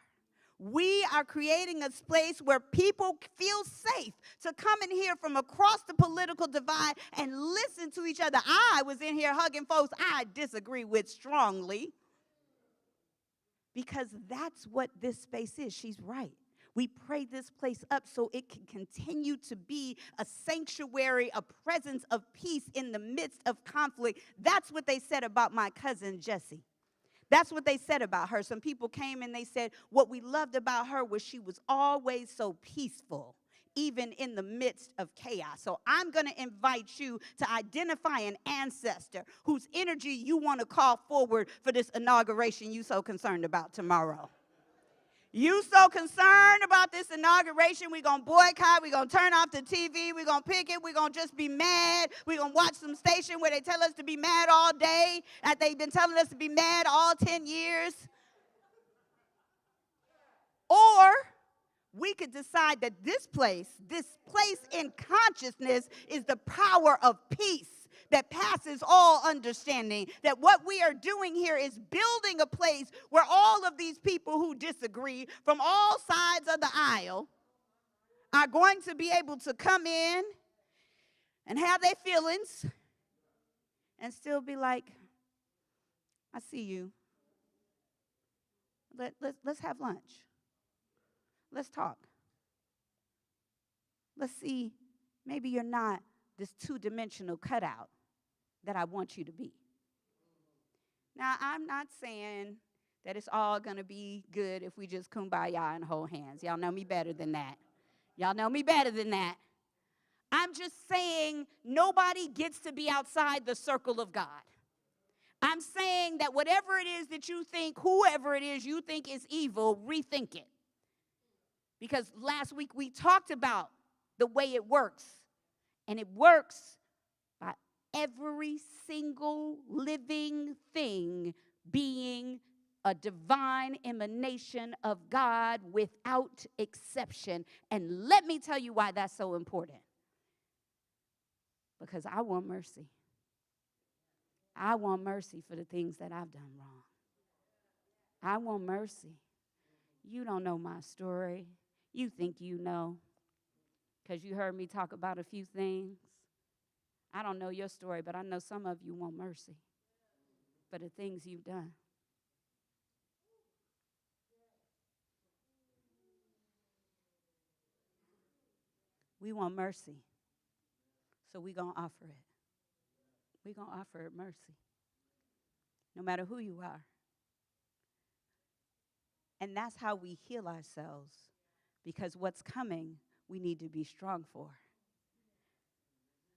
Speaker 2: We are creating a place where people feel safe to come in here from across the political divide and listen to each other. I was in here hugging folks I disagree with strongly because that's what this space is. She's right. We pray this place up so it can continue to be a sanctuary, a presence of peace in the midst of conflict. That's what they said about my cousin Jessie. That's what they said about her. Some people came and they said what we loved about her was she was always so peaceful, even in the midst of chaos. So I'm going to invite you to identify an ancestor whose energy you want to call forward for this inauguration you so concerned about tomorrow. You so concerned about this inauguration, we're going to boycott, we're going to turn off the TV, we're going to pick it, we're going to just be mad. We're going to watch some station where they tell us to be mad all day, and they've been telling us to be mad all 10 years. Or we could decide that this place in consciousness is the power of peace that passes all understanding, that what we are doing here is building a place where all of these people who disagree from all sides of the aisle are going to be able to come in and have their feelings and still be like, I see you. Let's have lunch. Let's talk. Let's see, maybe you're not this two-dimensional cutout that I want you to be. Now, I'm not saying that it's all going to be good if we just kumbaya and hold hands. Y'all know me better than that. Y'all know me better than that. I'm just saying nobody gets to be outside the circle of God. I'm saying that whatever it is that you think, whoever it is you think is evil, rethink it. Because last week we talked about the way it works. And it works by every single living thing being a divine emanation of God without exception. And let me tell you why that's so important. Because I want mercy. I want mercy for the things that I've done wrong. I want mercy. You don't know my story. You think you know. Because you heard me talk about a few things. I don't know your story, but I know some of you want mercy for the things you've done. We want mercy, so we're going to offer it. We're going to offer it mercy, no matter who you are. And that's how we heal ourselves, because what's coming, we need to be strong for.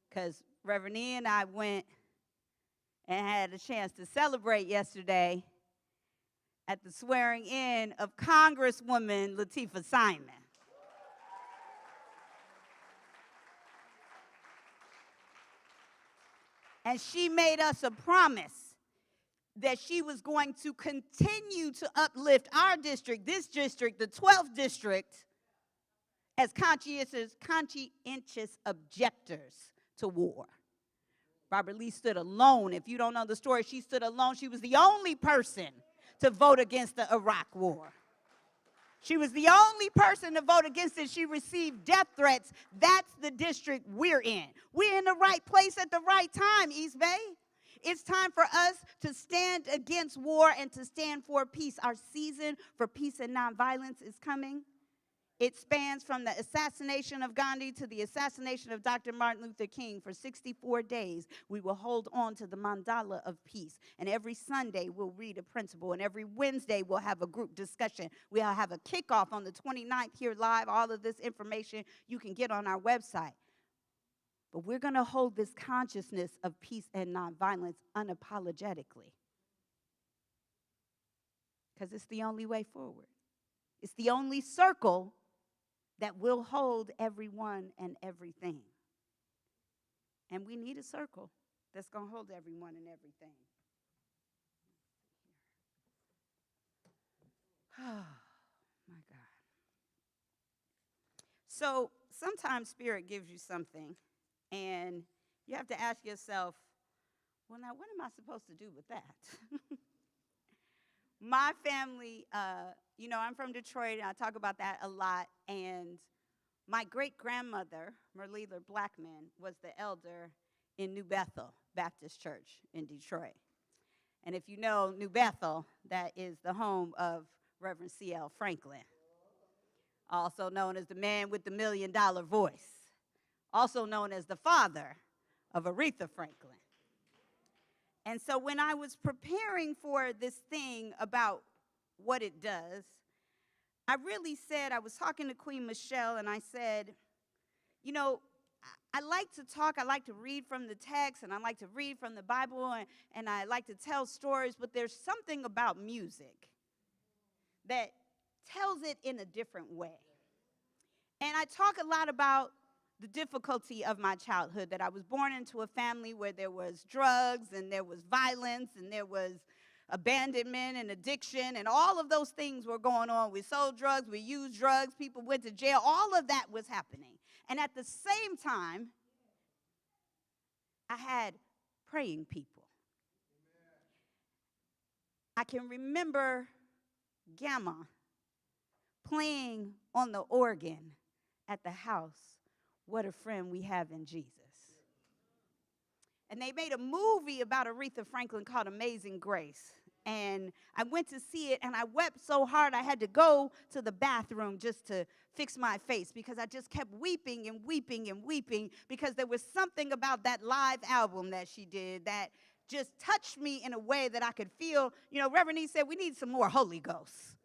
Speaker 2: Because Reverend E and I went and had a chance to celebrate yesterday at the swearing in of Congresswoman Latifah Simon. And she made us a promise that she was going to continue to uplift our district, this district, the 12th district, as conscientious objectors to war. Barbara Lee stood alone. If you don't know the story, she stood alone. She was the only person to vote against the Iraq War. She was the only person to vote against it. She received death threats. That's the district we're in. We're in the right place at the right time, East Bay. It's time for us to stand against war and to stand for peace. Our season for peace and nonviolence is coming. It spans from the assassination of Gandhi to the assassination of Dr. Martin Luther King. For 64 days, we will hold on to the mandala of peace. And every Sunday, we'll read a principle. And every Wednesday, we'll have a group discussion. We'll have a kickoff on the 29th here live. All of this information you can get on our website. But we're going to hold this consciousness of peace and nonviolence unapologetically. Because it's the only way forward. It's the only circle that will hold everyone and everything. And we need a circle that's going to hold everyone and everything. Oh, my God. So sometimes Spirit gives you something, and you have to ask yourself, well, now, what am I supposed to do with that? My family, I'm from Detroit, and I talk about that a lot. And my great-grandmother, Merleela Blackman, was the elder in New Bethel Baptist Church in Detroit. And if you know New Bethel, that is the home of Reverend C.L. Franklin, also known as the man with the $1 million voice, also known as the father of Aretha Franklin. And so when I was preparing for this thing about what it does, I really said, I was talking to Queen Michelle, and I said, I like to talk, I like to read from the text, and I like to read from the Bible, and I like to tell stories, but there's something about music that tells it in a different way. And I talk a lot about the difficulty of my childhood, that I was born into a family where there was drugs and there was violence and there was abandonment and addiction, and all of those things were going on. We sold drugs, we used drugs, people went to jail, all of that was happening. And at the same time, I had praying people. I can remember Gamma playing on the organ at the house, What a Friend We Have in Jesus. And they made a movie about Aretha Franklin called Amazing Grace. And I went to see it, and I wept so hard I had to go to the bathroom just to fix my face, because I just kept weeping and weeping and weeping, because there was something about that live album that she did that just touched me in a way that I could feel. Reverend E said, we need some more Holy Ghost.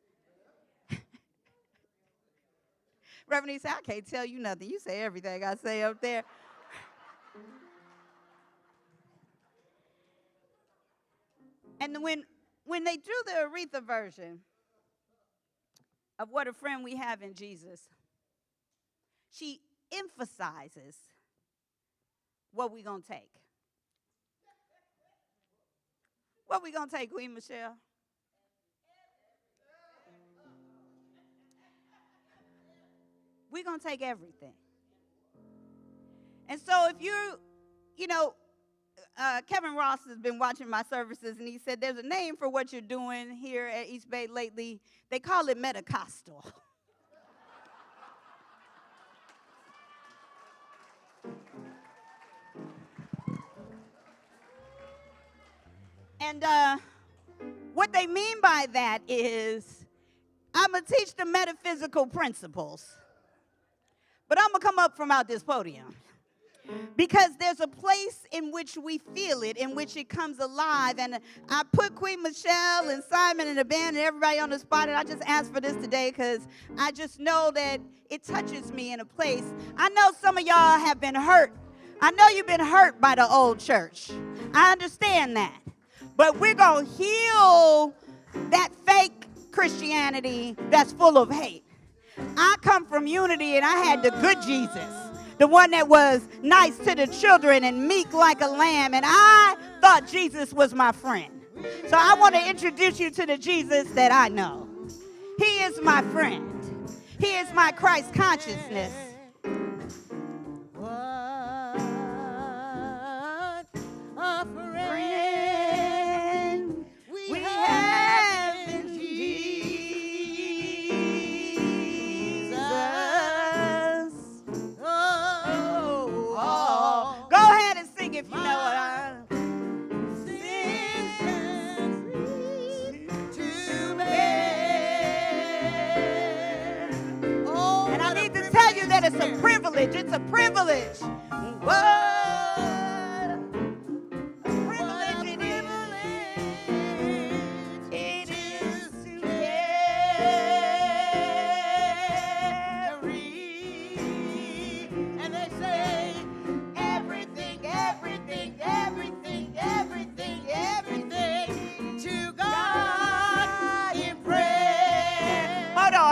Speaker 2: Reverend E said, I can't tell you nothing. You say everything I say up there. And when they do the Aretha version of What a Friend We Have in Jesus, she emphasizes what we're going to take. What we going to take, Queen Michelle? We're going to take everything. And so if Kevin Ross has been watching my services, and he said there's a name for what you're doing here at East Bay lately. They call it Metacostal. And what they mean by that is I'm going to teach the metaphysical principles, but I'm going to come up from out this podium. Because there's a place in which we feel it, in which it comes alive. And I put Queen Michelle and Simon and the band and everybody on the spot, and I just asked for this today because I just know that it touches me in a place. I know some of y'all have been hurt. I know you've been hurt by the old church. I understand that. But we're going to heal that fake Christianity that's full of hate. I come from unity, and I had the good Jesus. the one that was nice to the children and meek like a lamb. And I thought Jesus was my friend. So I want to introduce you to the Jesus that I know. He is my friend. He is my Christ consciousness.
Speaker 1: What a friend we have in Jesus. Oh,
Speaker 2: go ahead and sing if you know what I'm.
Speaker 1: Sins to bear. Oh,
Speaker 2: And I need to tell you that it's a privilege. It's a privilege. Whoa.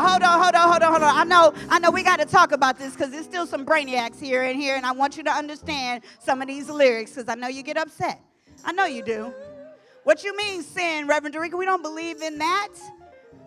Speaker 2: Hold on. I know we got to talk about this because there's still some brainiacs here, and I want you to understand some of these lyrics because I know you get upset. I know you do. What you mean sin, Reverend Dorica? We don't believe in that.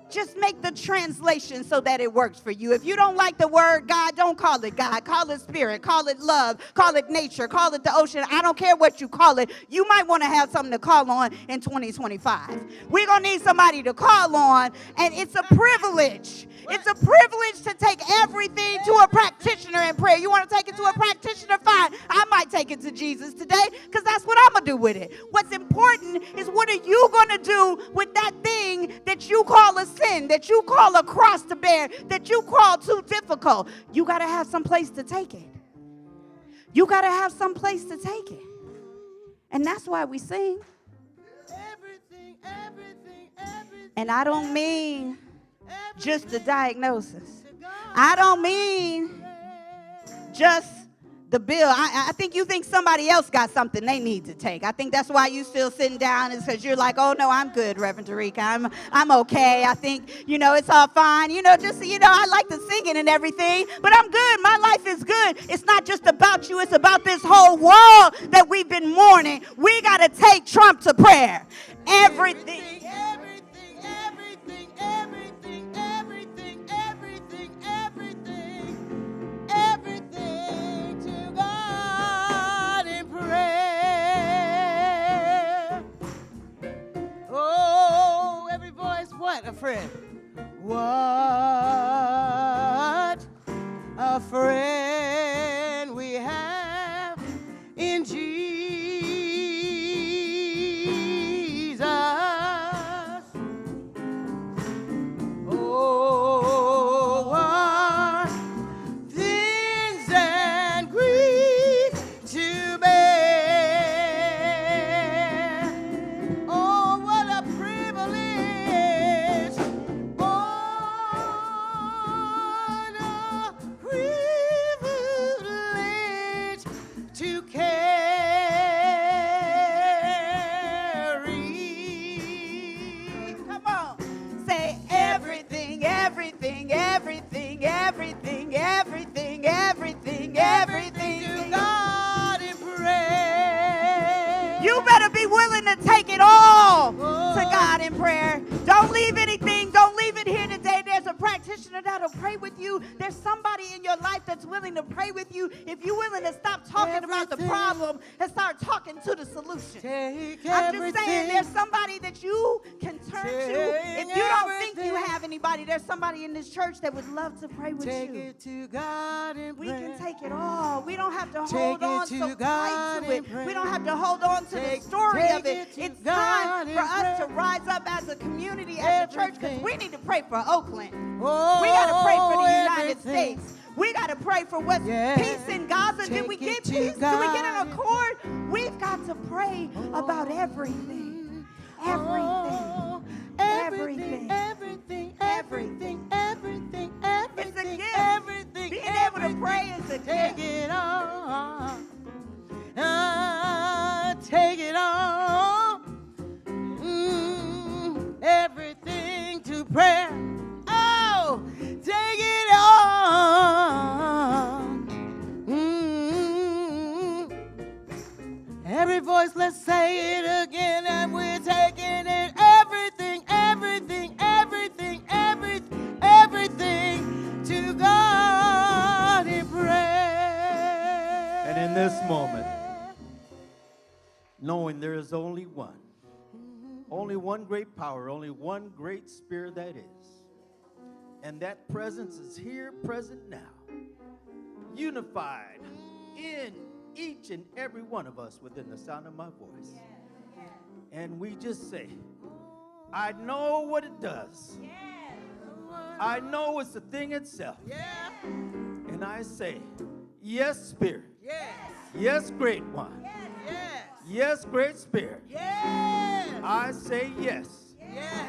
Speaker 2: Just make the translation so that it works for you. If you don't like the word God, don't call it God. Call it spirit. Call it love. Call it nature. Call it the ocean. I don't care what you call it. You might want to have something to call on in 2025. We're going to need somebody to call on, and it's a privilege. It's a privilege to take everything to a practitioner in prayer. You want to take it to a practitioner? Fine. I might take it to Jesus today because that's what I'm going to do with it. What's important is what are you going to do with that thing that you call a sin, that you call a cross to bear, that you call too difficult? You got to have some place to take it. You got to have some place to take it. And that's why we sing.
Speaker 1: everything.
Speaker 2: And I don't mean just the diagnosis. I don't mean just the bill. I think you think somebody else got something they need to take. I think that's why you still sitting down is because you're like, oh no, I'm good, Reverend Dorica. I'm okay. I think, it's all fine. I like the singing and everything, but I'm good. My life is good. It's not just about you. It's about this whole world that we've been mourning. We got to take Trump to prayer. Everything
Speaker 1: to God in prayer. Oh, every voice, what a friend. What a friend we have in Jesus. Oh, what things and grief to bear. Oh, what a privilege. Oh, what a privilege to carry.
Speaker 2: Come on. Say everything, everything, everything, everything, everything, everything, everything.
Speaker 1: To God in prayer.
Speaker 2: You better be willing to take it all to God in prayer. Don't leave anything. Don't leave it here today. There's a practitioner that'll pray with you. There's somebody in your life that's willing to pray with you. If you're willing to stop talking about the problem and start talking to the solution. I'm just saying there's somebody that you can turn to. If you don't think you have anybody, there's somebody in this church that would love to pray with
Speaker 1: Take
Speaker 2: you.
Speaker 1: it to God in
Speaker 2: We
Speaker 1: prayer.
Speaker 2: can take it all. We don't have to
Speaker 1: Take
Speaker 2: hold
Speaker 1: it
Speaker 2: on
Speaker 1: to
Speaker 2: so
Speaker 1: God
Speaker 2: tight to
Speaker 1: in
Speaker 2: it.
Speaker 1: prayer.
Speaker 2: We don't have to hold on to
Speaker 1: Take-
Speaker 2: the story
Speaker 1: take
Speaker 2: of it.
Speaker 1: it to
Speaker 2: It's
Speaker 1: God
Speaker 2: time
Speaker 1: in
Speaker 2: for us to
Speaker 1: prayer.
Speaker 2: rise up as a community, as a church, because
Speaker 1: Everything.
Speaker 2: we need to pray for Oakland.
Speaker 1: Oh,
Speaker 2: We got to pray for the United
Speaker 1: everything.
Speaker 2: States. We got to pray for what's
Speaker 1: Yeah.
Speaker 2: peace in Gaza. Did we
Speaker 1: Take
Speaker 2: get
Speaker 1: it to
Speaker 2: peace? Did we get
Speaker 1: God.
Speaker 2: an accord? We've got to pray about everything. Everything.
Speaker 1: Oh,
Speaker 2: Everything.
Speaker 1: everything, everything,
Speaker 2: It's a
Speaker 1: everything,
Speaker 2: gift.
Speaker 1: everything,
Speaker 2: Being able to
Speaker 1: everything.
Speaker 2: pray is a
Speaker 1: Take
Speaker 2: gift.
Speaker 1: it all. Take it all. Everything to prayer. Oh, take it all. Every voice, let's say it again, and we're taking it. Everything, everything, everything, everything, everything to God in prayer.
Speaker 4: And in this moment, knowing there is only one great power, only one great spirit that is. And that presence is here, present now, unified in each and every one of us within the sound of my voice. And we just say, I know what it does. I know it's the thing itself. And I say, yes, Spirit. Yes, Great One. Yes, Great Spirit. I say yes.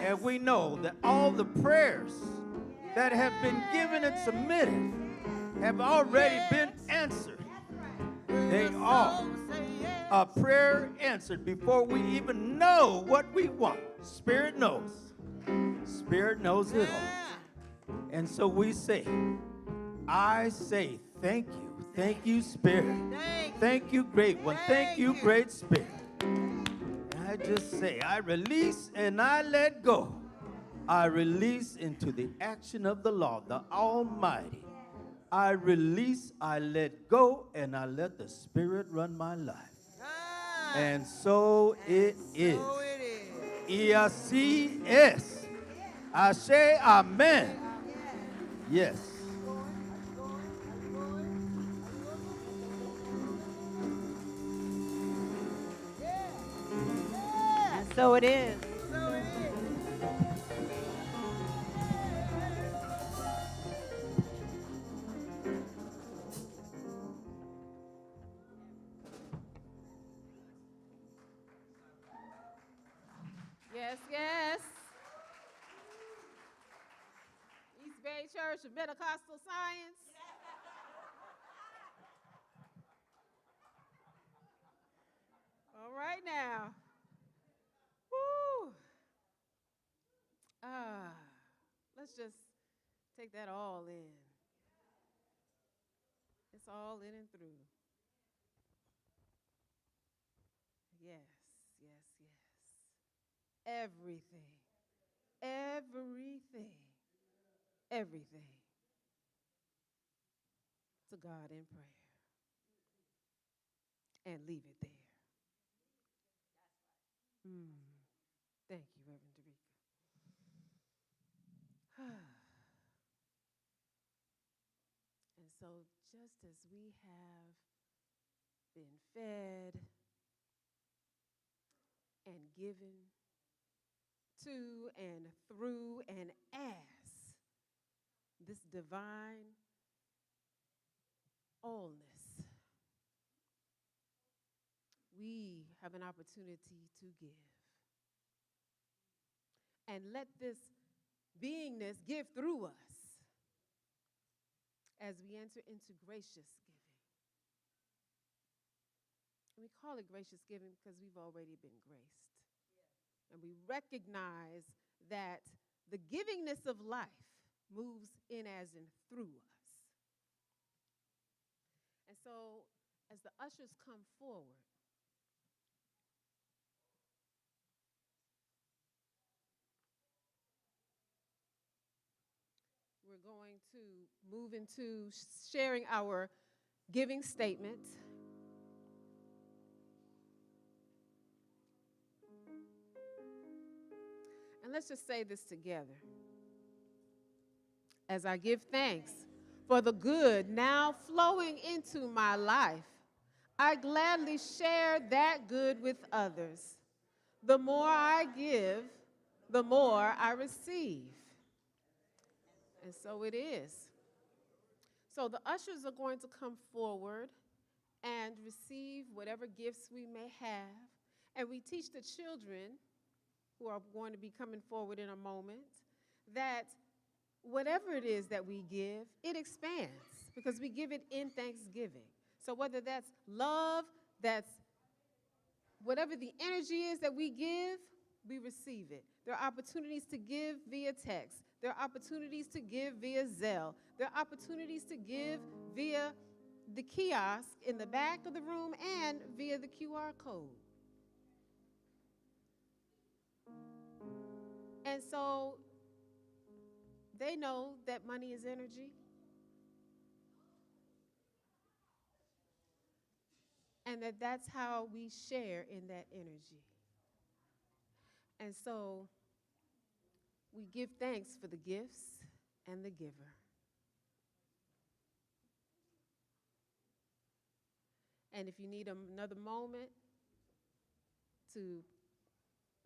Speaker 4: And we know that all the prayers that have been given and submitted have already been answered. They are a prayer answered before we even know what we want. Spirit knows. Spirit knows it all. And so we say, I say thank you. Thank you, Spirit. Thank you, Great One. Thank you, Great Spirit. I just say, I release and I let go. I release into the action of the Lord, the Almighty. I release, I let go, and I let the Spirit run my life. And so it is. Y así es. Ashe, amen. Yes.
Speaker 2: And so it is.
Speaker 5: Yes, yes. East Bay Church of Pentecostal Science. All right now. Woo. Let's just take that all in. It's all in and through. Yes, yes, yes. Everything, everything, everything to God in prayer. And leave it there. Thank you, Reverend Darika. And so just as we have been fed and given to and through and as this divine allness, we have an opportunity to give. And let this beingness give through us as we enter into gracious giving. And we call it gracious giving because we've already been graced. And we recognize that the givingness of life moves in as in through us. And so as the ushers come forward, we're going to move into sharing our giving statement. And let's just say this together. As I give thanks for the good now flowing into my life, I gladly share that good with others. The more I give, the more I receive. And so it is. So the ushers are going to come forward and receive whatever gifts we may have. And we teach the children, who are going to be coming forward in a moment, that whatever it is that we give, it expands because we give it in thanksgiving. So whether that's love, that's whatever the energy is that we give, we receive it. There are opportunities to give via text. There are opportunities to give via Zelle. There are opportunities to give via the kiosk in the back of the room and via the QR code. And so they know that money is energy. And that's how we share in that energy. And so we give thanks for the gifts and the giver. And if you need another moment to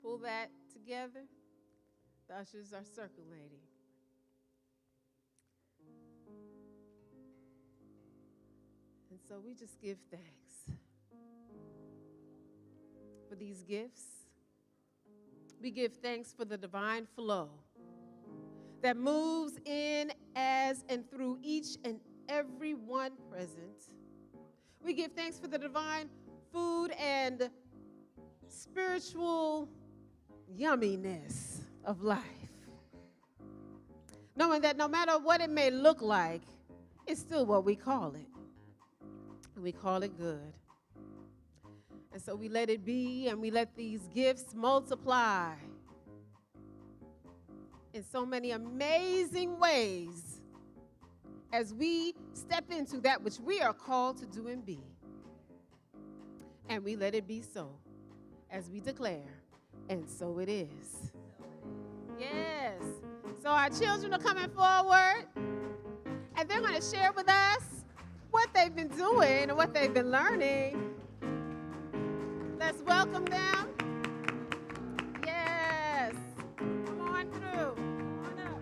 Speaker 5: pull that together, the ushers are circulating. And so we just give thanks for these gifts. We give thanks for the divine flow that moves in, as, and through each and every one present. We give thanks for the divine food and spiritual yumminess of life, knowing that no matter what it may look like, it's still what we call it. And we call it good. And so we let it be, and we let these gifts multiply in so many amazing ways as we step into that which we are called to do and be. And we let it be so as we declare, and so it is. Yes. So our children are coming forward, and they're going to share with us what they've been doing and what they've been learning. Let's welcome them. Yes. Come on through. Come on up.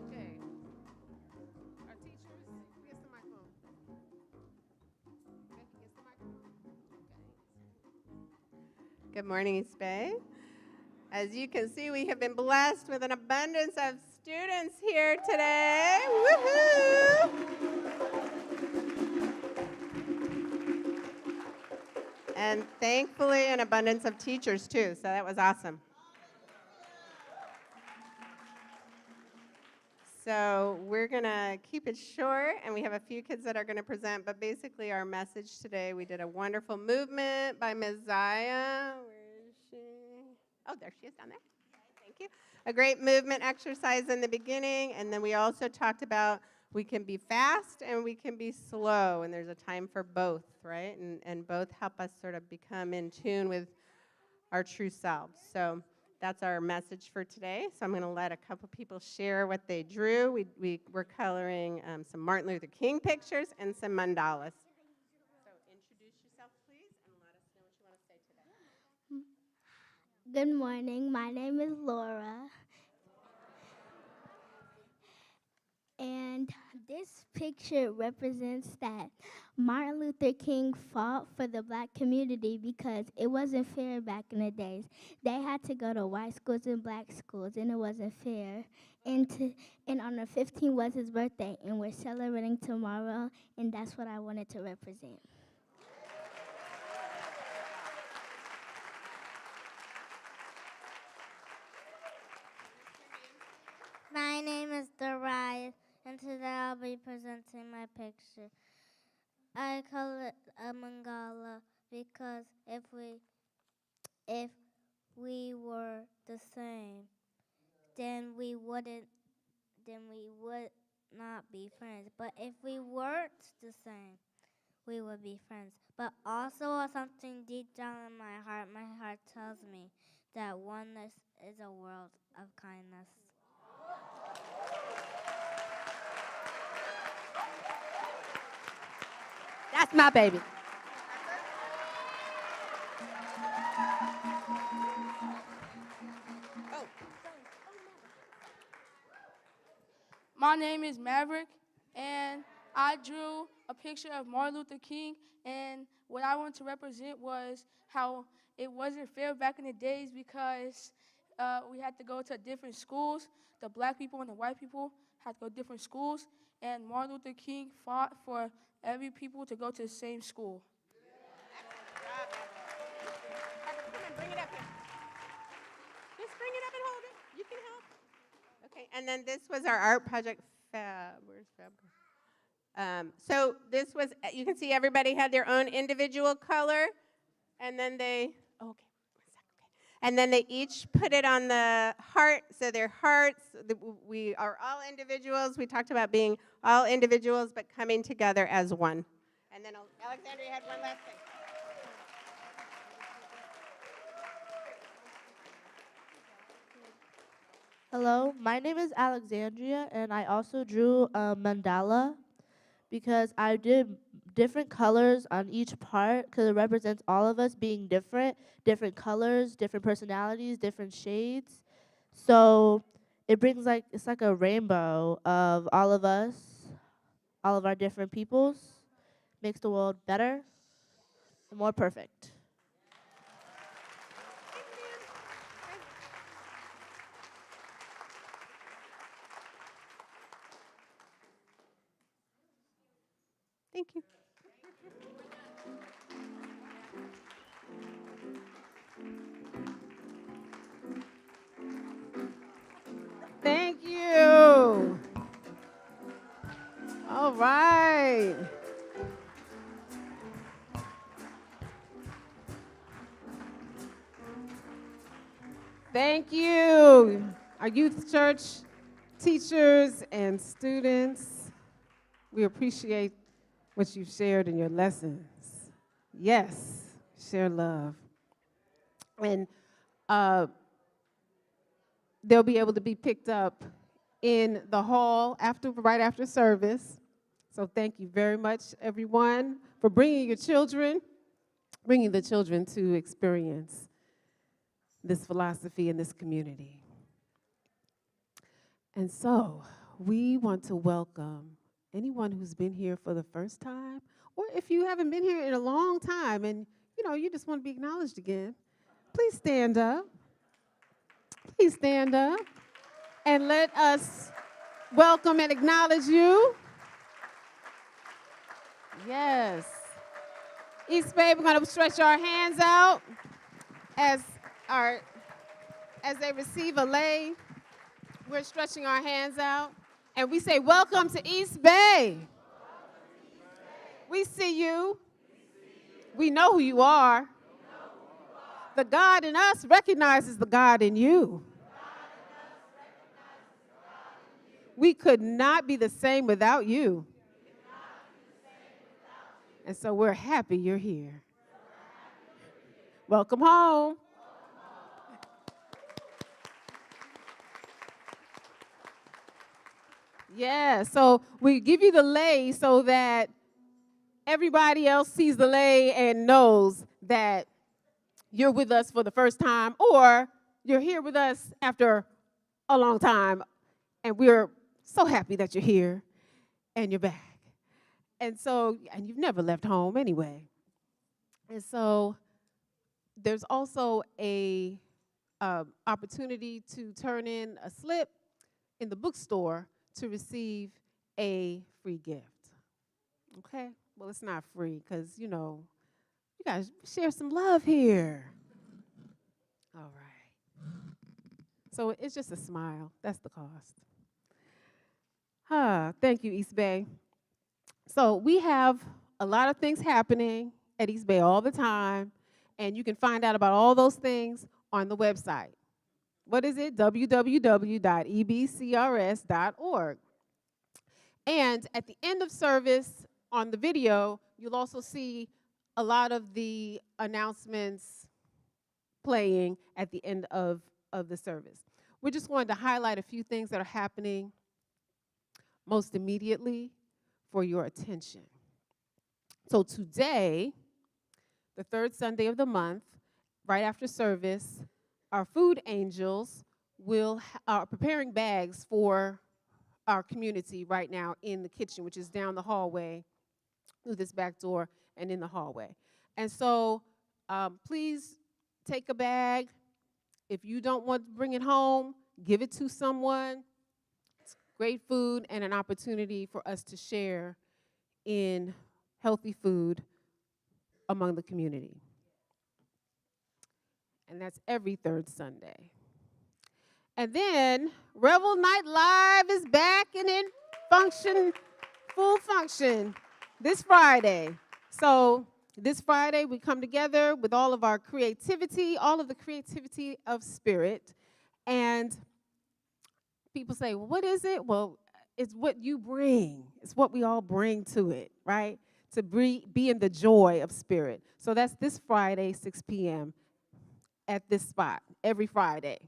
Speaker 5: Okay. Our teachers, gets the microphone. Becky, gets the microphone. Okay.
Speaker 6: Good morning, East Bay. As you can see, we have been blessed with an abundance of students here today. Woohoo! And thankfully, an abundance of teachers, too, so that was awesome. So we're going to keep it short, and we have a few kids that are going to present, but basically our message today, we did a wonderful movement by Ms. Zaya. Where is she? Oh, there she is down there. Thank you. A great movement exercise in the beginning, and then we also talked about we can be fast and we can be slow, and there's a time for both, right? And both help us sort of become in tune with our true selves. So that's our message for today. So I'm going to let a couple people share what they drew. We're coloring some Martin Luther King pictures and some mandalas. So introduce yourself, please, and let us know what you want to say today.
Speaker 7: Good morning. My name is Laura. And this picture represents that Martin Luther King fought for the black community because it wasn't fair back in the days. They had to go to white schools and black schools, and it wasn't fair. And on the 15th was his birthday, and we're celebrating tomorrow, and that's what I wanted to represent.
Speaker 8: My name is Darius, and today I'll be presenting my picture. I call it a mandala because if we were the same, then we would not be friends. But if we weren't the same, we would be friends. But also something deep down in my heart tells me that oneness is a world of kindness.
Speaker 6: That's my baby.
Speaker 9: My name is Maverick, and I drew a picture of Martin Luther King, and what I wanted to represent was how it wasn't fair back in the days because we had to go to different schools. The black people and the white people had to go to different schools. And Martin Luther King fought for every people to go to the same school.
Speaker 6: Come on, bring it up here. Just bring it up and hold it. You can help. Okay, and then this was our art project, Fab. Where's Fab? So this was, you can see everybody had their own individual color, and then they, okay. And then they each put it on the heart, so their hearts, we are all individuals. We talked about being all individuals, but coming together as one. And then Alexandria had one last thing.
Speaker 10: Hello, my name is Alexandria, and I also drew a mandala because I did different colors on each part because it represents all of us being different, different colors, different personalities, different shades. So it brings it's like a rainbow of all of us, all of our different peoples, makes the world better and more perfect.
Speaker 6: Thank you.
Speaker 5: Thank you. All right. Thank you, our youth church teachers and students. We appreciate what you've shared in your lessons. Yes, share love. And they'll be able to be picked up in the hall right after service. So thank you very much, everyone, for bringing the children to experience this philosophy in this community. And so we want to welcome anyone who's been here for the first time, or if you haven't been here in a long time and you just want to be acknowledged again, please stand up. Please stand up and let us welcome and acknowledge you. Yes. East Bay, we're going to stretch our hands out as they receive a lei. We're stretching our hands out, and we say, welcome to East Bay. We see you. We know who you are. The God in us recognizes the God in you. We could not be the same without you. And so we're happy you're here. Welcome home. Yeah, so we give you the lei so that everybody else sees the lei and knows that you're with us for the first time, or you're here with us after a long time, and we're so happy that you're here and you're back. And you've never left home anyway. And so there's also a opportunity to turn in a slip in the bookstore to receive a free gift. Okay? Well, it's not free because, you guys share some love here. All right. So it's just a smile. That's the cost. Thank you, East Bay. So we have a lot of things happening at East Bay all the time, and you can find out about all those things on the website. What is it? www.ebcrs.org. And at the end of service on the video, you'll also see a lot of the announcements playing at the end of the service. We're just going to highlight a few things that are happening most immediately for your attention. So today, the third Sunday of the month, right after service, our food angels are preparing bags for our community right now in the kitchen, which is down the hallway through this back door and in the hallway. And so please take a bag If you don't want to bring it home, give it to someone. It's great food and an opportunity for us to share in healthy food among the community. And that's every third Sunday. And then Revel Night Live is back and in function, full function, this Friday. So this Friday we come together with all of our creativity, all of the creativity of spirit. And people say, well, what is it? Well, it's what you bring. It's what we all bring to it, right? To be in the joy of spirit. So that's this Friday, 6 p.m. at this spot, every Friday.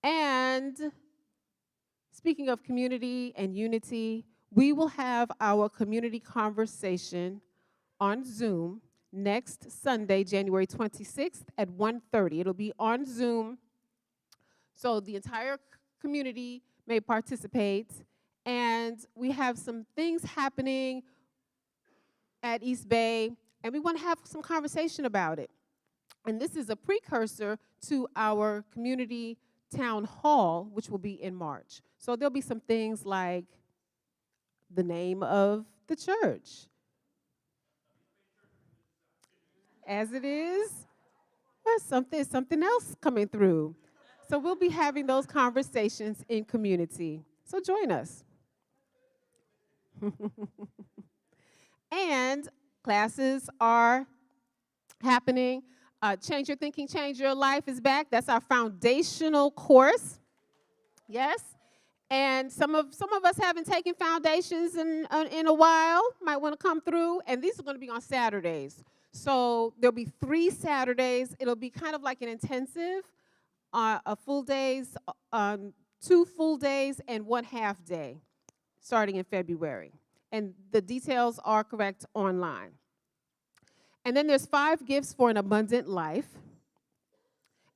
Speaker 5: And speaking of community and unity, we will have our community conversation on Zoom next Sunday, January 26th at 1:30. It'll be on Zoom, so the entire community may participate. And we have some things happening at East Bay, and we want to have some conversation about it. And this is a precursor to our community town hall, which will be in March. So there'll be some things like the name of the church. As it is, or something else coming through. So we'll be having those conversations in community. So join us. And classes are happening. Change Your Thinking, Change Your Life is back. That's our foundational course. Yes. And some of us haven't taken foundations in a while. Might want to come through. And these are going to be on Saturdays. So there'll be 3 Saturdays. It'll be kind of like an intensive, a full days, 2 full days, and 1 half day, starting in February. And the details are correct online. And then there's 5 gifts for an abundant life.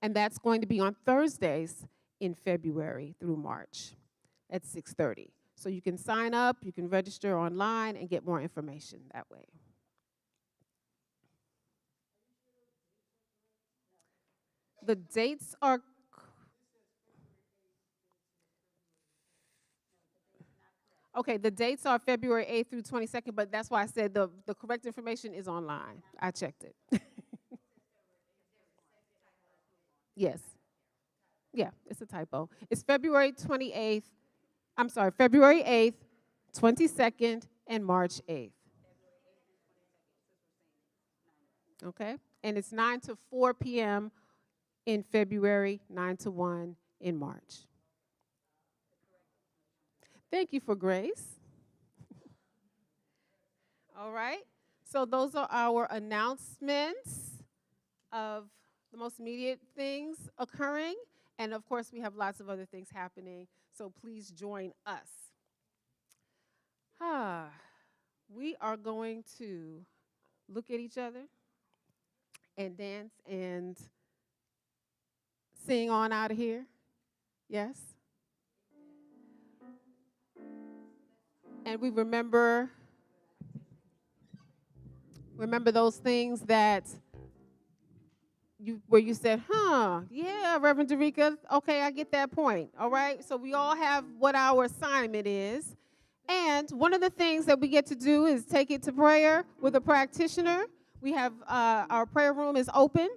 Speaker 5: And that's going to be on Thursdays in February through March at 6:30. So you can sign up, you can register online, and get more information that way. The dates are okay, the dates are February 8th through 22nd, but that's why I said the correct information is online. I checked it. Yes. Yeah, it's a typo. It's February 8th, 22nd, and March 8th. Okay? And it's 9 to 4 p.m. in February, 9 to 1 in March. Thank you for grace. All right. So those are our announcements of the most immediate things occurring. And, of course, we have lots of other things happening. So please join us. We are going to look at each other and dance and sing on out of here. Yes? And we remember those things that where you said, yeah, Reverend Darika, okay, I get that point, all right? So we all have what our assignment is. And one of the things that we get to do is take it to prayer with a practitioner. We have our prayer room is open.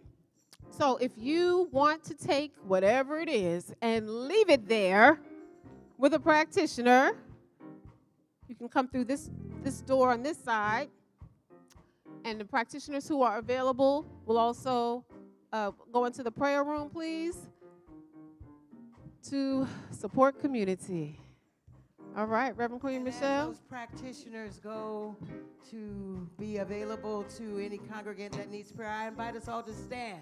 Speaker 5: So if you want to take whatever it is and leave it there with a practitioner, you can come through this door on this side, and the practitioners who are available will also go into the prayer room, please, to support community. All right, Reverend Queen Michelle.
Speaker 1: Those practitioners go to be available to any congregant that needs prayer. I invite us all to stand.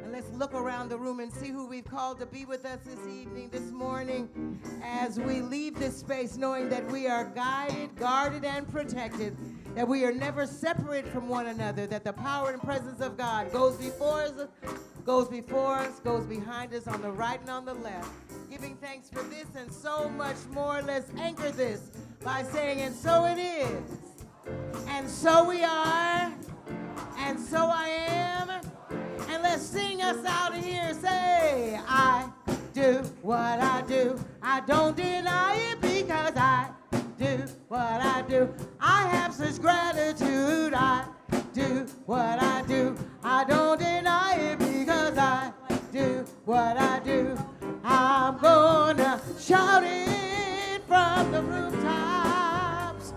Speaker 1: And let's look around the room and see who we've called to be with us this evening, this morning, as we leave this space knowing that we are guided, guarded, and protected, that we are never separate from one another, that the power and presence of God goes before us, goes behind us, on the right and on the left. Giving thanks for this and so much more, let's anchor this by saying, and so it is, and so we are, and so I am, and let's sing us out of here. Say, I do what I do. I don't deny it because I do what I do. I have such gratitude. I do what I do. I don't deny it because I do what I do. I'm gonna shout it from the rooftops.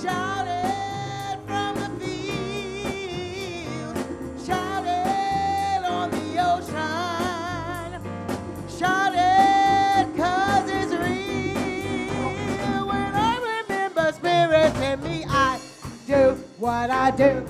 Speaker 1: Shout it from the fields. Shout it on the ocean. Shout it 'cause it's real. When I remember spirits in me, I do what I do.